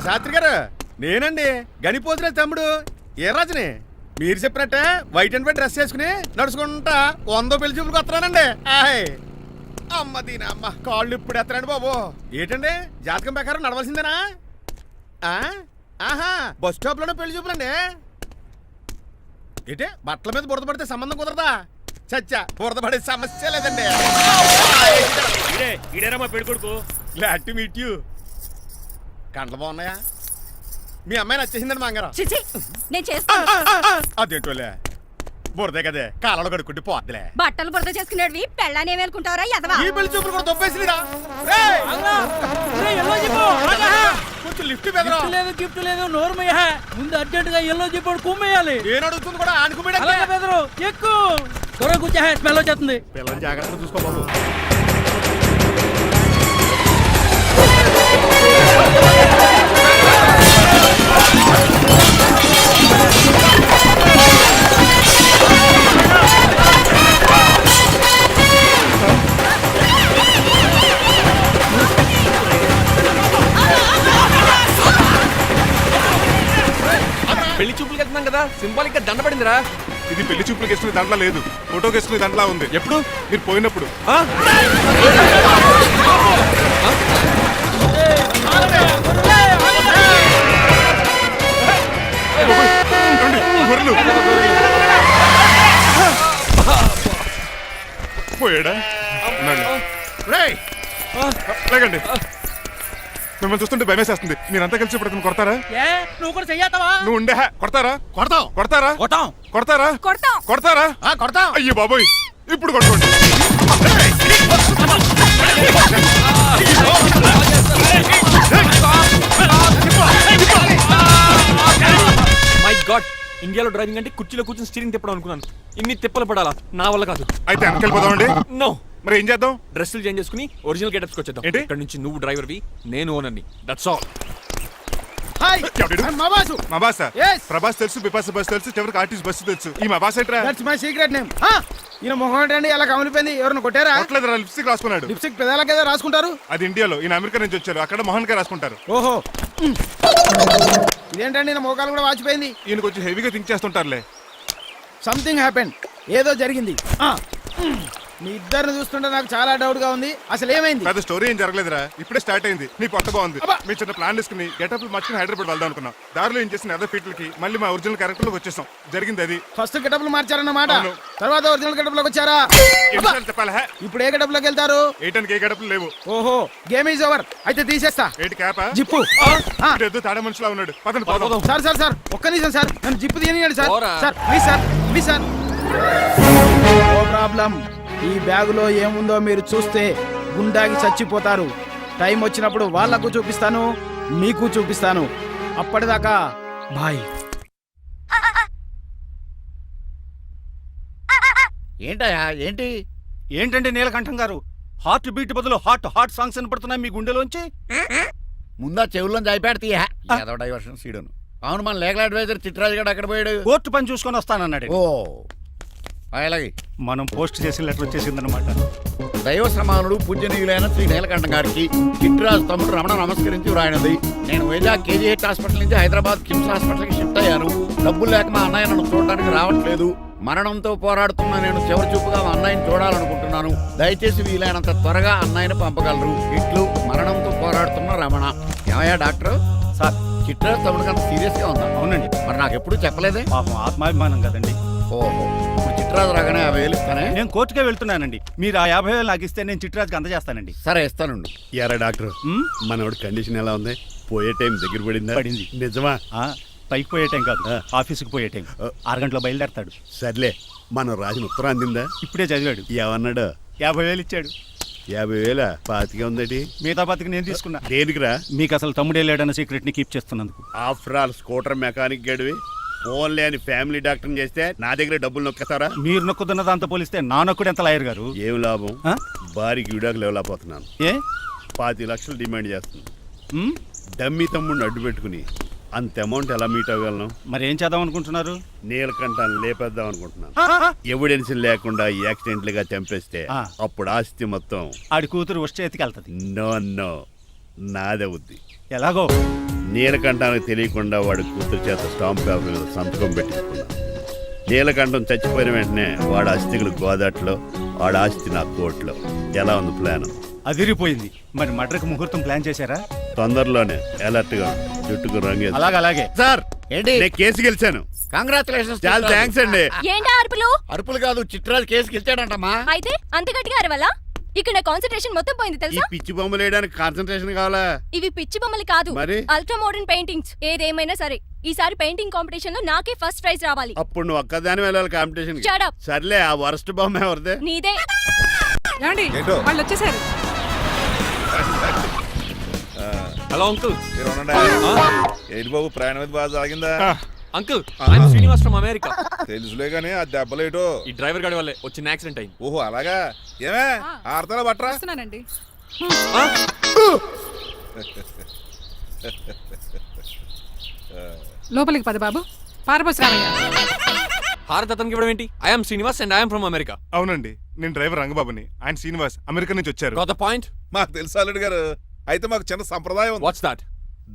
శాస్త్రి గారు, నేనండి గనిపోతున్న తమ్ముడు ఏ రాజుని. మీరు చెప్పినట్టే వైట్ అండ్ వైట్ డ్రెస్ వేసుకుని నడుచుకుంటా 100 పెళ్లి చూపులకు వస్తున్నానండి. అమ్మ దీని అమ్మ కాళ్ళు ఇప్పుడు ఎత్తరండి బాబు. ఏంటండి జాతకం ప్రకారం నడవలసిందేనా? ఆహా, బస్ స్టాప్ లోనే పెళ్లి చూపులండి. ఏంటే బట్టల మీద బురద పడితే సంబంధం కుదరదా? చచ్చా, బురద పడే సమస్య లేదండి. ఇదేరా మా పెళ్లి కొడుకు. Glad to meet you. కండ్లు బాగున్నాయా? మీ అమ్మాయి నచ్చేసిందండి మంగారం. నేను చేస్తాను. అదేంటోలే బురదే కదే కాలంలో కడుక్కుంటే పోద్దులే. బట్టలు బురద చేసుకునేవి పెళ్ళానే వేలుకుంటావరా ఎదవా ఈ పెళ్లి చూపులు కూడా తొప్పేసిరా. కొంచెం లిఫ్ట్ బెదరా. గిఫ్ట్ లేదు నోర్మయ్య ముందు అర్జెంట్ గా ఎల్లో చెప్పాడు కుమ్మేయాలి. నేను అడుగుతుంది కూడా ఆనుకుమేడా. అలాగే బెదరు ఎక్కువ త్వరగా కూర్చో స్మెల్ వచ్చేస్తుంది. పిల్లల్ని జాగ్రత్తగా చూసుకో బాబు. పెళ్లి చూపులకి వెళ్తున్నాం కదా, సింబాలిక్ గా దండ పడిందిరా. ఇది పెళ్లి చూపులకు వేసుకునే దాంట్లో లేదు, ఫోటోకి వేసుకునే దాంట్లో ఉంది. ఎప్పుడు? మీరు పోయినప్పుడు. గొర్రెలు పోయాడా? రేయ్ లేకండి, మిమ్మల్ని చూస్తుంటే భయమేసేస్తుంది. మీరంతా కలిసి ఇప్పుడు అతను కొడతారా? ఏ నువ్వు కూడా చెయ్యతావా? నువ్వు ఉండే కొడతారా? కొడతాం కొడతారా? కొడతాం కొడతారా? కొడతాం కొడతారా? కొడతాం. అయ్యో బాబోయ్, ఇప్పుడు కొట్టుకోండి. మై గాడ్, ఇండియాలో డ్రైవింగ్ అంటే కుర్చీలో కూర్చొని స్టీరింగ్ తిప్పడం అనుకున్నాను. ఇన్ని తిప్పలు పడాలా? నా వల్ల కాదు. అయితే వెనకెళ్ళిపోదామండి. నో, మరి ఏం చేద్దాం? డ్రెస్సులు చేంజ్ చేసుకుని ఒరిజినల్ గెటప్స్ వచ్చేద్దాం. ఏంటి? ఇక్కడ నుంచి నువ్వు డ్రైవర్వి, నేను ఓనర్ని. That's all. హాయ్ ఎవడు? మా బాసు. మా బాస Yes. ప్రభాస్ తెలుసు, బిపాస బస్ తెలుసు, చివరికి ఆర్టిస్ట్ బస్సు తెలుసు. ఈ మా బాస్ ఏంట్రా? That's my secret name. ఈయన మొహం ఏంటండి ఎలా కమిలిపోయింది? ఎవరిని కొట్టారా? కొట్టలేదురా, లిప్స్టిక్ రాసుకున్నాడు. లిప్స్టిక్ పెదాలకి ఏదో రాసుకుంటారు. అది ఇండియాలో, ఈయన అమెరికా నుంచి వచ్చారు, అక్కడ మోహన్ గారు రాసుకుంటారు. ఓహో, ఇదేంటండి నా మోకాలు కూడా వాచిపోయింది. ఈయన కొంచెం హెవీగా థింక్ చేస్తుంటారులే. సంథింగ్ హ్యాపెన్, ఏదో జరిగింది. మీ ఇద్దరిని చూస్తుంటే నాకు చాలా డౌట్ గా ఉంది. అసలు ఏమైంది? పెద్ద స్టోరీ ఏం జరగలేదురా, ఇప్పుడే స్టార్ట్ అయింది. నీ కొత్త బాగుంది. అబ్బా. మీ చిన్న ప్లాన్ తీసుకుని గెటప్ మార్చుకుని హైదరాబాద్ వెళ్దాం అనుకున్నాం. దారిలో ఏం చేసిన అదర్ ఫీట్లకి మళ్ళీ మా ఒరిజినల్ క్యారెక్టర్ లోకి వచ్చేసాం. జరిగింది అది. ఫస్ట్ గెటప్లు మార్చారన్నమాట, అవును. తర్వాత ఒరిజినల్ గెటప్ లోకి వచ్చారా? ఎన్నిసార్లు చెప్పాలా? ఇప్పుడు ఏ గెటప్ లోకి వెళ్తారు? ఏటానికి ఏ గెటప్లు లేవు. ఓహో, గేమ్ ఈజ్ ఓవర్. అయితే తీసేస్తా. ఏటి క్యాపా? జిప్పు. ఏదో తాడే మనిషిలా ఉన్నాడు. పదండి పోదాం. సార్ సార్ సార్ ఒక్క నిమిషం సార్, నన్ను జిప్పు తీయనియండి సార్. పోరా. Sir please sir, please sir. No problem. ఈ బ్యాగులో ఏముందో మీరు చూస్తే గుండాకి చచ్చిపోతారు. టైం వచ్చినప్పుడు వాళ్ళకు చూపిస్తాను, మీకు చూపిస్తాను. అప్పటిదాకా బాయ్. ఏంటయ్యా ఏంటి? ఏంటంటే నీలకంఠం గారు, హార్ట్ బీట్ బదులు హాట్ సాంగ్స్ వినపడుతున్నాయి మీ గుండెలోంచి. ముందా చెవుల్లోంచి అయిపోయాడు తీయా ఏదో డైవర్షన్ సీడును. అవును, మన లీగల్ అడ్వైజర్ చిట్రాజు గారు అక్కడ పోయాడు. కోర్టు పని చూసుకొని వస్తానన్నాడు. ఓ అలాగే. మనం పోస్ట్ చేసిన లెటర్ వచ్చేసిందనమాట. దైవ సమానుడు పూజనీయులైన శ్రీ నీలకంఠం గారికి చిట్రాజు తమ్ముడు రమణ నమస్కరించి వ్రాయినది. నేను వైజాగ్ కేజీహెచ్ హాస్పిటల్ నుంచి హైదరాబాద్ కిమ్స్ హాస్పిటల్కి షిఫ్ట్ అయ్యాను. డబ్బులు లేక మా అన్నయ్య నన్ను చూడడానికి రావట్లేదు. మరణంతో పోరాడుతున్న నేను చివరి చూపుగా మా అన్నయ్యని చూడాలనుకుంటున్నాను. దయచేసి వీలైనంత త్వరగా అన్నయ్యని పంపగలరు. ఇట్లు మరణంతో పోరాడుతున్న రమణ. ఏమయ్యా డాక్టర్? సార్, చిట్రాజు తమ్ముడికి అంత సీరియస్ గా ఉందా? అవునండి. మరి నాకు ఎప్పుడు చెప్పలేదే? పాపం ఆత్మాభిమానం కదండి. ఓహో, ఇప్పుడు చిట్రాజు రాగానే 50,000 ఇస్తానే. నేను కోర్టుకే వెళ్తున్నానండి. మీరు ఆ 50,000 నాకు ఇస్తే నేను చిట్రాజుకి అందజేస్తానండి. సరే ఇస్తానండి. ఎరా డాక్టర్, మనోడి కండిషన్ ఎలా ఉంది? పోయే టైం దగ్గర పడిందా? పడింది. నిజమా? పైకి పోయే టైం కాదు, ఆఫీస్కి పోయే టైం. 6 గంటలో బయలుదేరతాడు. సర్లే, మనం రాసిన ఉత్తరం అందిందా? ఇప్పుడే చదివాడు. ఏమన్నాడు? 50,000 ఇచ్చాడు. 50,000 పాతికే ఉందటి. మిగతా బతికి నేను తీసుకున్నా. దేనికిరా? మీకు అసలు తమ్ముడే లేడన్న సీక్రెట్ ని కీప్ చేస్తున్నందుకు. ఆఫ్టర్ ఆల్ స్కూటర్ మెకానిక్ గడివి ఫోన్ లేని ఫ్యామిలీ డాక్టర్ చేస్తే నా దగ్గర డబ్బులు నొక్కేస్తారా? మీరు నొక్కుతున్న దాంతో పోలిస్తే నా నొక్కుడు ఎంత లాయర్ గారు. ఏం లాభం? ఆ? భారీకి విడాకులు ఇవ్వలేకపోతున్నాను. ఏ 5 లక్షలు డిమాండ్ చేస్తుంది. ఉమ్? డమ్మి తమ్ముడిని అడ్డు పెట్టుకుని అంత అమౌంట్ ఎలా మీట్ అవ్వగలను? మరి ఏం చేద్దాం అనుకుంటున్నారు? నీలకంఠాన్ని లేపేద్దాం అనుకుంటున్నాను. ఎవిడెన్స్ లేకుండా యాక్సిడెంట్లుగా చంపేస్తే ఆ. అప్పుడు ఆస్తి మొత్తం ఆడి కూతురు వచ్చే ఎత్తికి వెళ్తుంది. నో నాదవుద్ది. ఎలాగో నీలకంఠానికి తెలియకుండా వాడి కూతురు చేత స్టాంప్ పేపర్ మీద సంతకం పెట్టించుకున్నాను. నీలకంఠం చచ్చిపోయిన వెంటనే వాడి అస్థికులు గోదాట్లో, వాడి ఆస్తి నా కోర్టులో. ఎలా ఉంది ప్లాన్? అదిరిపోయింది. మరి మడ్రకు ముహూర్తం ప్లాన్ చేశారా? తొందరలోనే అలర్ట్ గా జుట్టుకు రంగు. అలాగే. సార్ ఏంటి? నేను కేసు గెలిచాను. కంగ్రాచులేషన్స్. చాలా థ్యాంక్స్ అండి. ఏంటా అరుపులు? అరుపులు కాదు, చిట్రాజు కేసు గెలిచాడంటమ్మా. అయితే అంత గట్టిగా అరవాలా? ఇక్కడ నా కాన్సన్ట్రేషన్ మొత్తం పోయింది ఈ తెలుసా? పిచ్చి బొమ్మలు వేయడానికి కాన్సన్ట్రేషన్ కావాలా? ఇవి పిచ్చి బొమ్మలు కాదు, మరి? Ultra modern paintings. ఏదేమైనా సరే ఈసారి పెయింటింగ్ కాంపిటీషన్ లో నాకే ఫస్ట్ ప్రైజ్ రావాలి. అప్పుడు నువ్వు ఒక్కదాని వెళ్ళాలి కాంపిటీషన్. Shut up. సర్లే, ఆ వరస్ట్ బొమ్మ ఎవరిదే? నీదే. ఏమండి ఏంటో? వాళ్ళు వచ్చేసారు. Hello uncle. మీరు ఉండండి. ఏంటి బాబు, ప్రయాణం మీద బాగా సాగిందా? Uncle I'm Srinivas from America. తెలుసులే కానీ ఆ దెబ్బలేటో. ఈ డ్రైవర్ గాడి వల్లే వచ్చిన యాక్సిడెంట్ అయింది. ఓహో అలాగా. ఏమే ఆడతారా బట్రా? వస్తున్నానండి. లోపలికి పద బాబు. పారబోస్ రామయ్య. హారత్ అతనికి ఇవ్వడం ఏంటి? I'm Srinivas and I'm from America. అవునండి, నేను డ్రైవర్ రంగబాబుని. ఆయన శ్రీనివాస్ అమెరికా నుంచి వచ్చారు. Got the point? మాకు తెలుసు అల్లుడు గారు. అయితే మాకు చిన్న సంప్రదాయం ఉంది. What's that?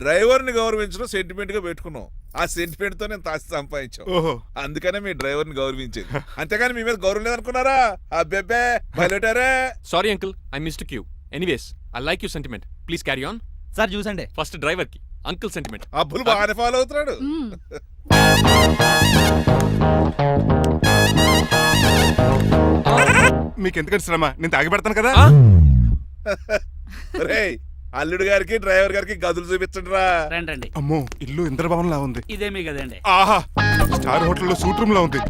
డ్రైవర్ ని గౌరవించడం సెంటిమెంట్ గా పెట్టుకున్నాం. ఆ సెంటిమెంట్ తో నేను తాసి సంపాదించాం. ఓహో, అందుకనే మీ డ్రైవర్ ని గౌరవించేది. అంతేగాని మీ మీద గౌరవం లేదనుకున్నారా? అబ్బెబ్బే బయలుటారే. Sorry uncle, I mistake you. Anyways I like you sentiment. Please carry on. Sir చూసండి. ఫస్ట్ డ్రైవర్ కి అంకుల్ సెంటిమెంట్. అబ్బులు బాగానే ఫాలో అవుతున్నాడు. మ్మ్. మీకు ఎందుకంటే శ్రమ, నేను తాగి పెడతాను కదా. రేయ్, అల్లుడు గారికి డ్రైవర్ గారికి గదులు చూపించండి రా. రండి. అమ్మో, ఇల్లు ఇంద్రభవన్ లా ఉంది. ఇదేమీ కదండి. ఆహా, స్టార్ హోటల్లో సూట్ రూమ్ లా ఉంది.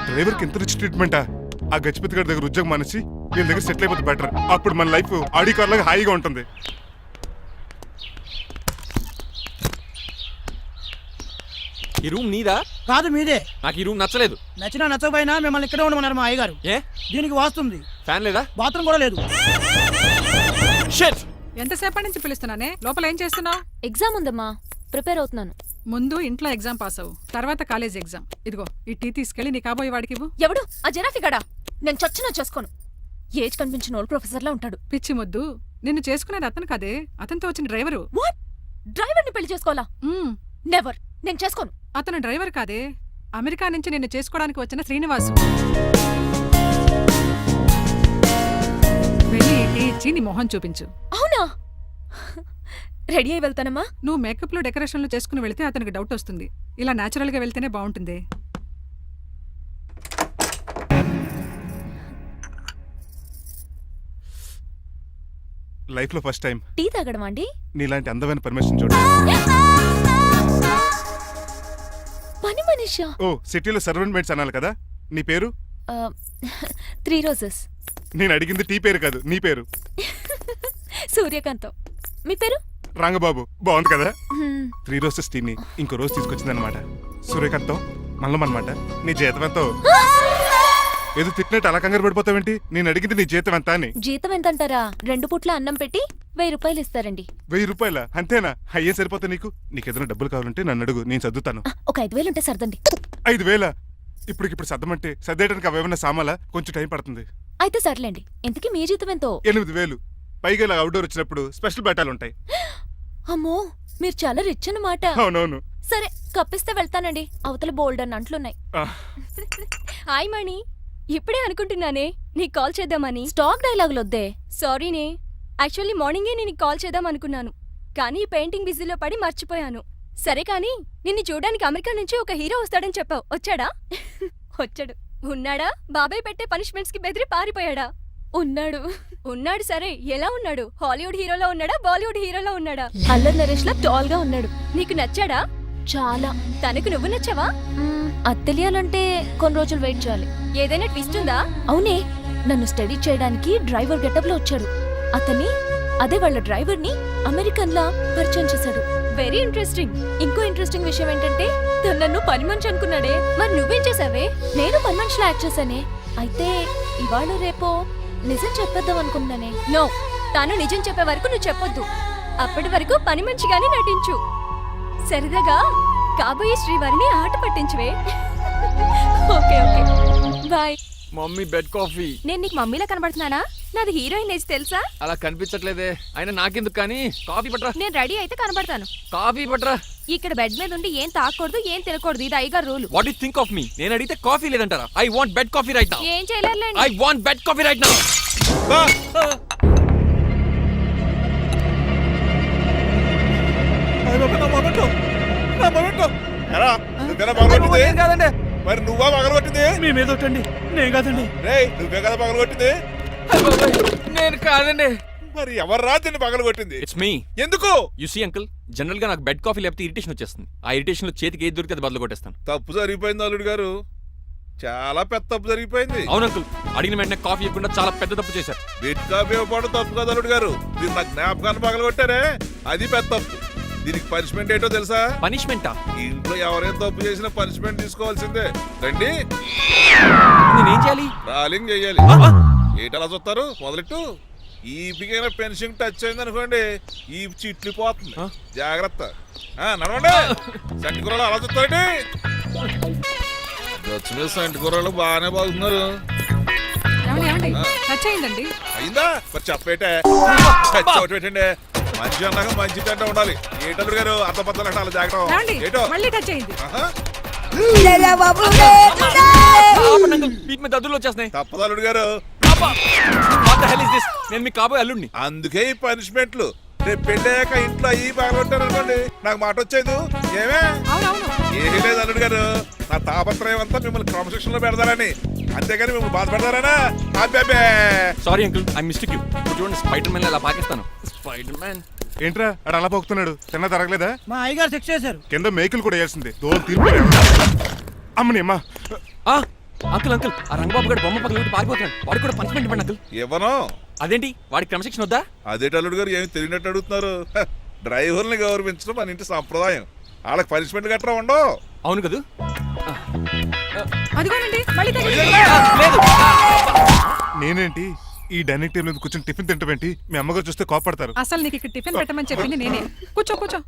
డ్రైవర్ కి ఎంత రిచ్ ట్రీట్మెంటా. ఆ గజపతి గారి దగ్గర ఉద్యోగం మానేసి వీళ్ళ దగ్గర సెటిల్ అయిపోతే బెటర్. అప్పుడు మన లైఫ్ ఆడి కార్ లాగా హాయిగా ఉంటుంది. ఈ రూమ్ నీదా? కాదు మీదే. నాకు ఈ రూమ్ నచ్చలేదు. నచ్చినా నచ్చకపోయినా మిమ్మల్ని ఇక్కడే ఉండమన్నారు మా అయ్యగారు. ఏ దీనికి వాస్తుంది. ఫ్యాన్ లేదా? బాత్రూమ్ కూడా లేదు. షిట్. ఎంతసేపటి నుంచి పిలుస్తున్నానే? లోపల ఏం చేస్తున్నావు? ఎగ్జామ్ ఉందమ్మా, ప్రిపేర్ అవుతున్నాను. ముందు ఇంట్లో ఎగ్జామ్ పాస్ అవ్వు, తర్వాత కాలేజ్ ఎగ్జామ్. ఇదిగో ఈ టీ తీసుకెళ్లి నీ కాబోయే వాడికి ఇవ్వు. ఎవడు ఆ జరాఫీ గడా? నేను చచ్చినా చేసుకోను. ఏజ్ కనిపించిన ఓల్డ్ ప్రొఫెసర్ లా ఉంటాడు. పిచ్చి మొద్దు, నిన్ను చేసుకునేది అతను కాదే, అతనితో వచ్చిన డ్రైవరు. వాట్? డ్రైవర్ ని పెళ్లి చేసుకోవాలా? మ్మ్. నెవర్, నేను చేసుకోను. అతను డ్రైవర్ కాదే, అమెరికా నుంచి నిన్ను చేసుకోవడానికి వచ్చిన శ్రీనివాసు. వెళ్ళి ఈ టీ ఇచ్చి నీ మొహం చూపించు. అవునా? రెడీ అయి వెళ్తానమ్మా. నువ్వు మేకప్లు డెకరేషన్లు చేసుకుని వెళితే అతనికి డౌట్ వస్తుంది. ఇలా నేచురల్ గా వెళ్తేనే బాగుంటుంది. లైఫ్ లో ఫస్ట్ టైం టీ తాగడం అండి? నీలాంటి అందమైన పర్మిషన్ చూడు. పని మనిషా? ఓ, సిటీలో సర్వెంట్ మేట్స్ అనాలి కదా. నీ పేరు? 3 రోజెస్. నేను అడిగింది టీ పేరు కాదు, నీ పేరు. సూర్యకాంతం. మీ పేరు? రంగబాబు. బాగుంది కదా. 3 రోజెస్ టీని ఇంకో రోజు తీసుకొచ్చిందనమాట. సూర్యకాంతం మల్లం అనమాట. నీ జీతం ఎంతో? ఏదో తిట్టినట్టు అలా కంగారు పడిపోతావేంటి? నేను అడిగింది నీ జీతం ఎంత అని. జీతం ఎంత అంటారా? 2 పూట్ల అన్నం పెట్టి 1000 రూపాయలు ఇస్తారండి. 1000 రూపాయల? అంతేనా? అయ్యే సరిపోతా నీకు. నీకేదైనా డబ్బులు కావాలంటే నన్ను అడుగు, నేను చదువుతాను. ఒక 5000 ఉంటే సర్దండి. 5000? ఇప్పటికిప్పుడు సర్దమంటే సర్దేయడానికి అవేమన్నా సామాలా? కొంచెం టైం పడుతుంది. అయితే సర్లేండి. ఇంతకీ మీ జీతం ఎంతో? 8000. పైగా ఇలా అవుట్డోర్ వచ్చినప్పుడు స్పెషల్ బట్టాలు ఉంటాయి. అమ్మో, మీరు చాలా రిచ్ అన్నమాట. అవునవును. సరే, కప్పిస్తే వెళ్తానండి. అవతల బోల్డ్ అన్న అంట్లున్నాయి. హాయ్ మణి, ఇప్పుడే అనుకుంటున్నానే నీకు కాల్ చేద్దామని. స్టాక్ డైలాగులు వద్దే. సారీనే, యాక్చువల్లీ మార్నింగే నేను కాల్ చేద్దాం అనుకున్నాను, కానీ పెయింటింగ్ బిజీలో పడి మర్చిపోయాను. సరే కానీ నిన్ను చూడడానికి అమెరికా నుంచి ఒక హీరో వస్తాడని చెప్పావు. వచ్చాడా? వచ్చాడు. ఉన్నాడా? బాబాయ్ పెట్టే పనిష్మెంట్స్ కి బెదిరి పారిపోయాడా? ఉన్నాడు. ఉన్నాడు. సరే, ఎలా ఉన్నాడు? హాలీవుడ్ హీరోలో ఉన్నాడా, బాలీవుడ్ హీరోలో ఉన్నాడా? అల్లరి నరేష్ లా టాల్ గా ఉన్నాడు. నీకు నచ్చాడా? చాలా. తనకు నువ్వు నచ్చావా? అది తెలియాలంటే కొన్ని రోజులు వెయిట్ చేయాలి. ఏదైనా ట్విస్ట్ ఉందా? అవునే, నన్ను స్టడీ చేయడానికి డ్రైవర్ గెటప్ లో వచ్చాడు. అతన్ని, అదే వాళ్ళ డ్రైవర్ ని అమెరికన్ లా పరిచయం చేశాడు. Very interesting. ఇంకో ఇంట్రెస్టింగ్ విషయం ఏంటంటే తను నన్ను పని మనిషి అనుకున్నాడే. మరి నువ్వేం చేసావే? నేను పని మనిషిలా యాక్ట్ చేశానే. అయితే ఇవాళ రేపో నిజం చెప్పేద్దాం అనుకున్నానే. నో, తాను నిజం చెప్పే వరకు నువ్వు చెప్పొద్దు. అప్పటి వరకు పని మనిషిగానే నటించు. సరదాగా కాబోయే శ్రీవారిని ఆట పట్టించువే. Okay okay, bye. Mummy bed coffee. నేను నీకు మమ్మీలా కనబడుతున్నానా? నాది హీరోయిన్ ఏజ్ తెలుసా? అలా కనిపించట్లేదే. అయినా నాకెందుకు కానీ. కాఫీ పట్రా. నేను రెడీ అయితే కనబడతాను. కాఫీ పట్రా. ఇక్కడ బెడ్ మీద ఉండి ఏం తాకూడదు, ఏం తినకూడదు. ఇది అయ్యగారు rule. What you think of me? నేను అడిగితే కాఫీ లేదంటారా? I want bed coffee right now. ఏం చేయలేరులేండి. I want bed coffee right now. ఎరా, నువ్వేనా పగలగొట్టింది? కాదండి, మరి నువ్వా పగలగొట్టింది? మీ మీద ఒకటండి. నేను కాదండి. రేయ్, నువ్వే కదా పగలగొట్టింది? నేను కాదండి. మరి ఎవర్రా దీన్ని పగలగొట్టింది? It's me. ఎందుకు? యు సీ అంకుల్, జనరల్ గా నాకు బెడ్ కాఫీ లేకపోతే ఇరిటేషన్ వచ్చేస్తుంది. ఆ ఇరిటేషన్ లో చేతికి ఏది దొరికితే అది బదులు కొట్టేస్తాను. తప్పు జరిగిపోయింది అల్లుడు గారు, చాలా పెద్ద తప్పు జరిగిపోయింది. అవును అంకుల్, అడిగిన వెంటనే కాఫీ ఇవ్వకుండా చాలా పెద్ద తప్పు చేశారు. బెడ్ కాఫీ ఇవ్వడం తప్పు కదా అల్లుడు గారు, మీరు నా జ్ఞాపకాన్ని పగలగొట్టారే, అది పెద్ద తప్పు. దీనికి పనిష్మెంట్ ఏంటో తెలుసా? పనిష్మెంటా? ఇంట్లో ఎవరైనా తప్పు చేసినా పనిష్మెంట్ తీసుకోవాల్సిందే. రండి, నేనేం చేయాలి? రాలింగ్ చెయ్యాలి. ఏంటలా చూస్తారు? మొదలెట్టు. ఈపికైనా పెన్షన్ టచ్ అయింది అనుకోండి, ఈ చిట్లు పోతుంది. జాగ్రత్త. నడవండి. సంటి కూరలు అలా చూస్తారండి. గచ్చు మీద సంటి కూరలు బాగానే బాగుతున్నారు. ఏమండి టచ్ అయిందండి. అయిందా? మరి చెప్పేటే టచ్ అవుట్ పెట్టండి. మంచి అన్నాక మంచి తింటా ఉండాలి. ఏటల్లుడు గారు అర్థపత్రాలు అంటే అలా జాగ్రత్త. ఏమండి ఏటో మళ్ళీ టచ్ అయింది. వీటి మీద దద్దులు వచ్చేస్తున్నాయి. తప్పదు అల్లుడు గారు. What the hell is this? నేను మీకు కాబోయే అల్లుడిని. అందుకే ఈ పనిష్మెంట్లు. రేపు పెళ్ళాక ఇంట్లో అయ్యి బాగుంటారు అనుకోండి, నాకు మాట వచ్చేది ఏమే? అవునవును. ఏమీ లేదు అల్లుడు గారు, నా తాపత్రయం అంతా మిమ్మల్ని క్రమశిక్షణ లో పెడతారని, అంతేగాని మిమ్మల్ని బాధపడతారనా? అబ్బే. Sorry uncle, I mistake you. చూడండి, స్పైడర్ మ్యాన్ అలా పాకిస్తాను. స్పైడర్ మ్యాన్ ఏంట్రా అడు అలా పోతున్నాడు? తిన్న తరగలేదా? మా అయ్యగారు సెక్స్ చేశారు. కింద మేకలు కూడా వేయాల్సిందే. దోలు తీర్పు అమ్మని అమ్మా. అంకుల్ అంకుల్, ఆ రంగబాబు గారు బొమ్మ పక్కన పారిపోతున్నాడు. వాడికి కూడా పనిష్మెంట్ ఇవ్వండి అంకుల్. ఇవ్వను. అదేంటి, వాడికి క్రమశిక్షణ వద్దా? అదేటి అల్లుడు గారు, ఏమి తెలియనట్టు అడుగుతున్నారు? డ్రైవర్ని గౌరవించడం మన ఇంటి సంప్రదాయం. వాళ్ళకి పనిష్మెంట్ గట్రా ఉండవు. అవును కదా. అదిగోనండి మళ్ళీ తగిలింది. లేదు. నేనేంటి ఈ డైనింగ్ టేబుల్ మీద కూర్చొని టిఫిన్ తింటామేంటి? మీ అమ్మగారు చూస్తే కోపడతారు. అసలు నీకు ఇక్కడ టిఫిన్ పెట్టమని చెప్పింది నేనే. కూర్చో కూర్చో.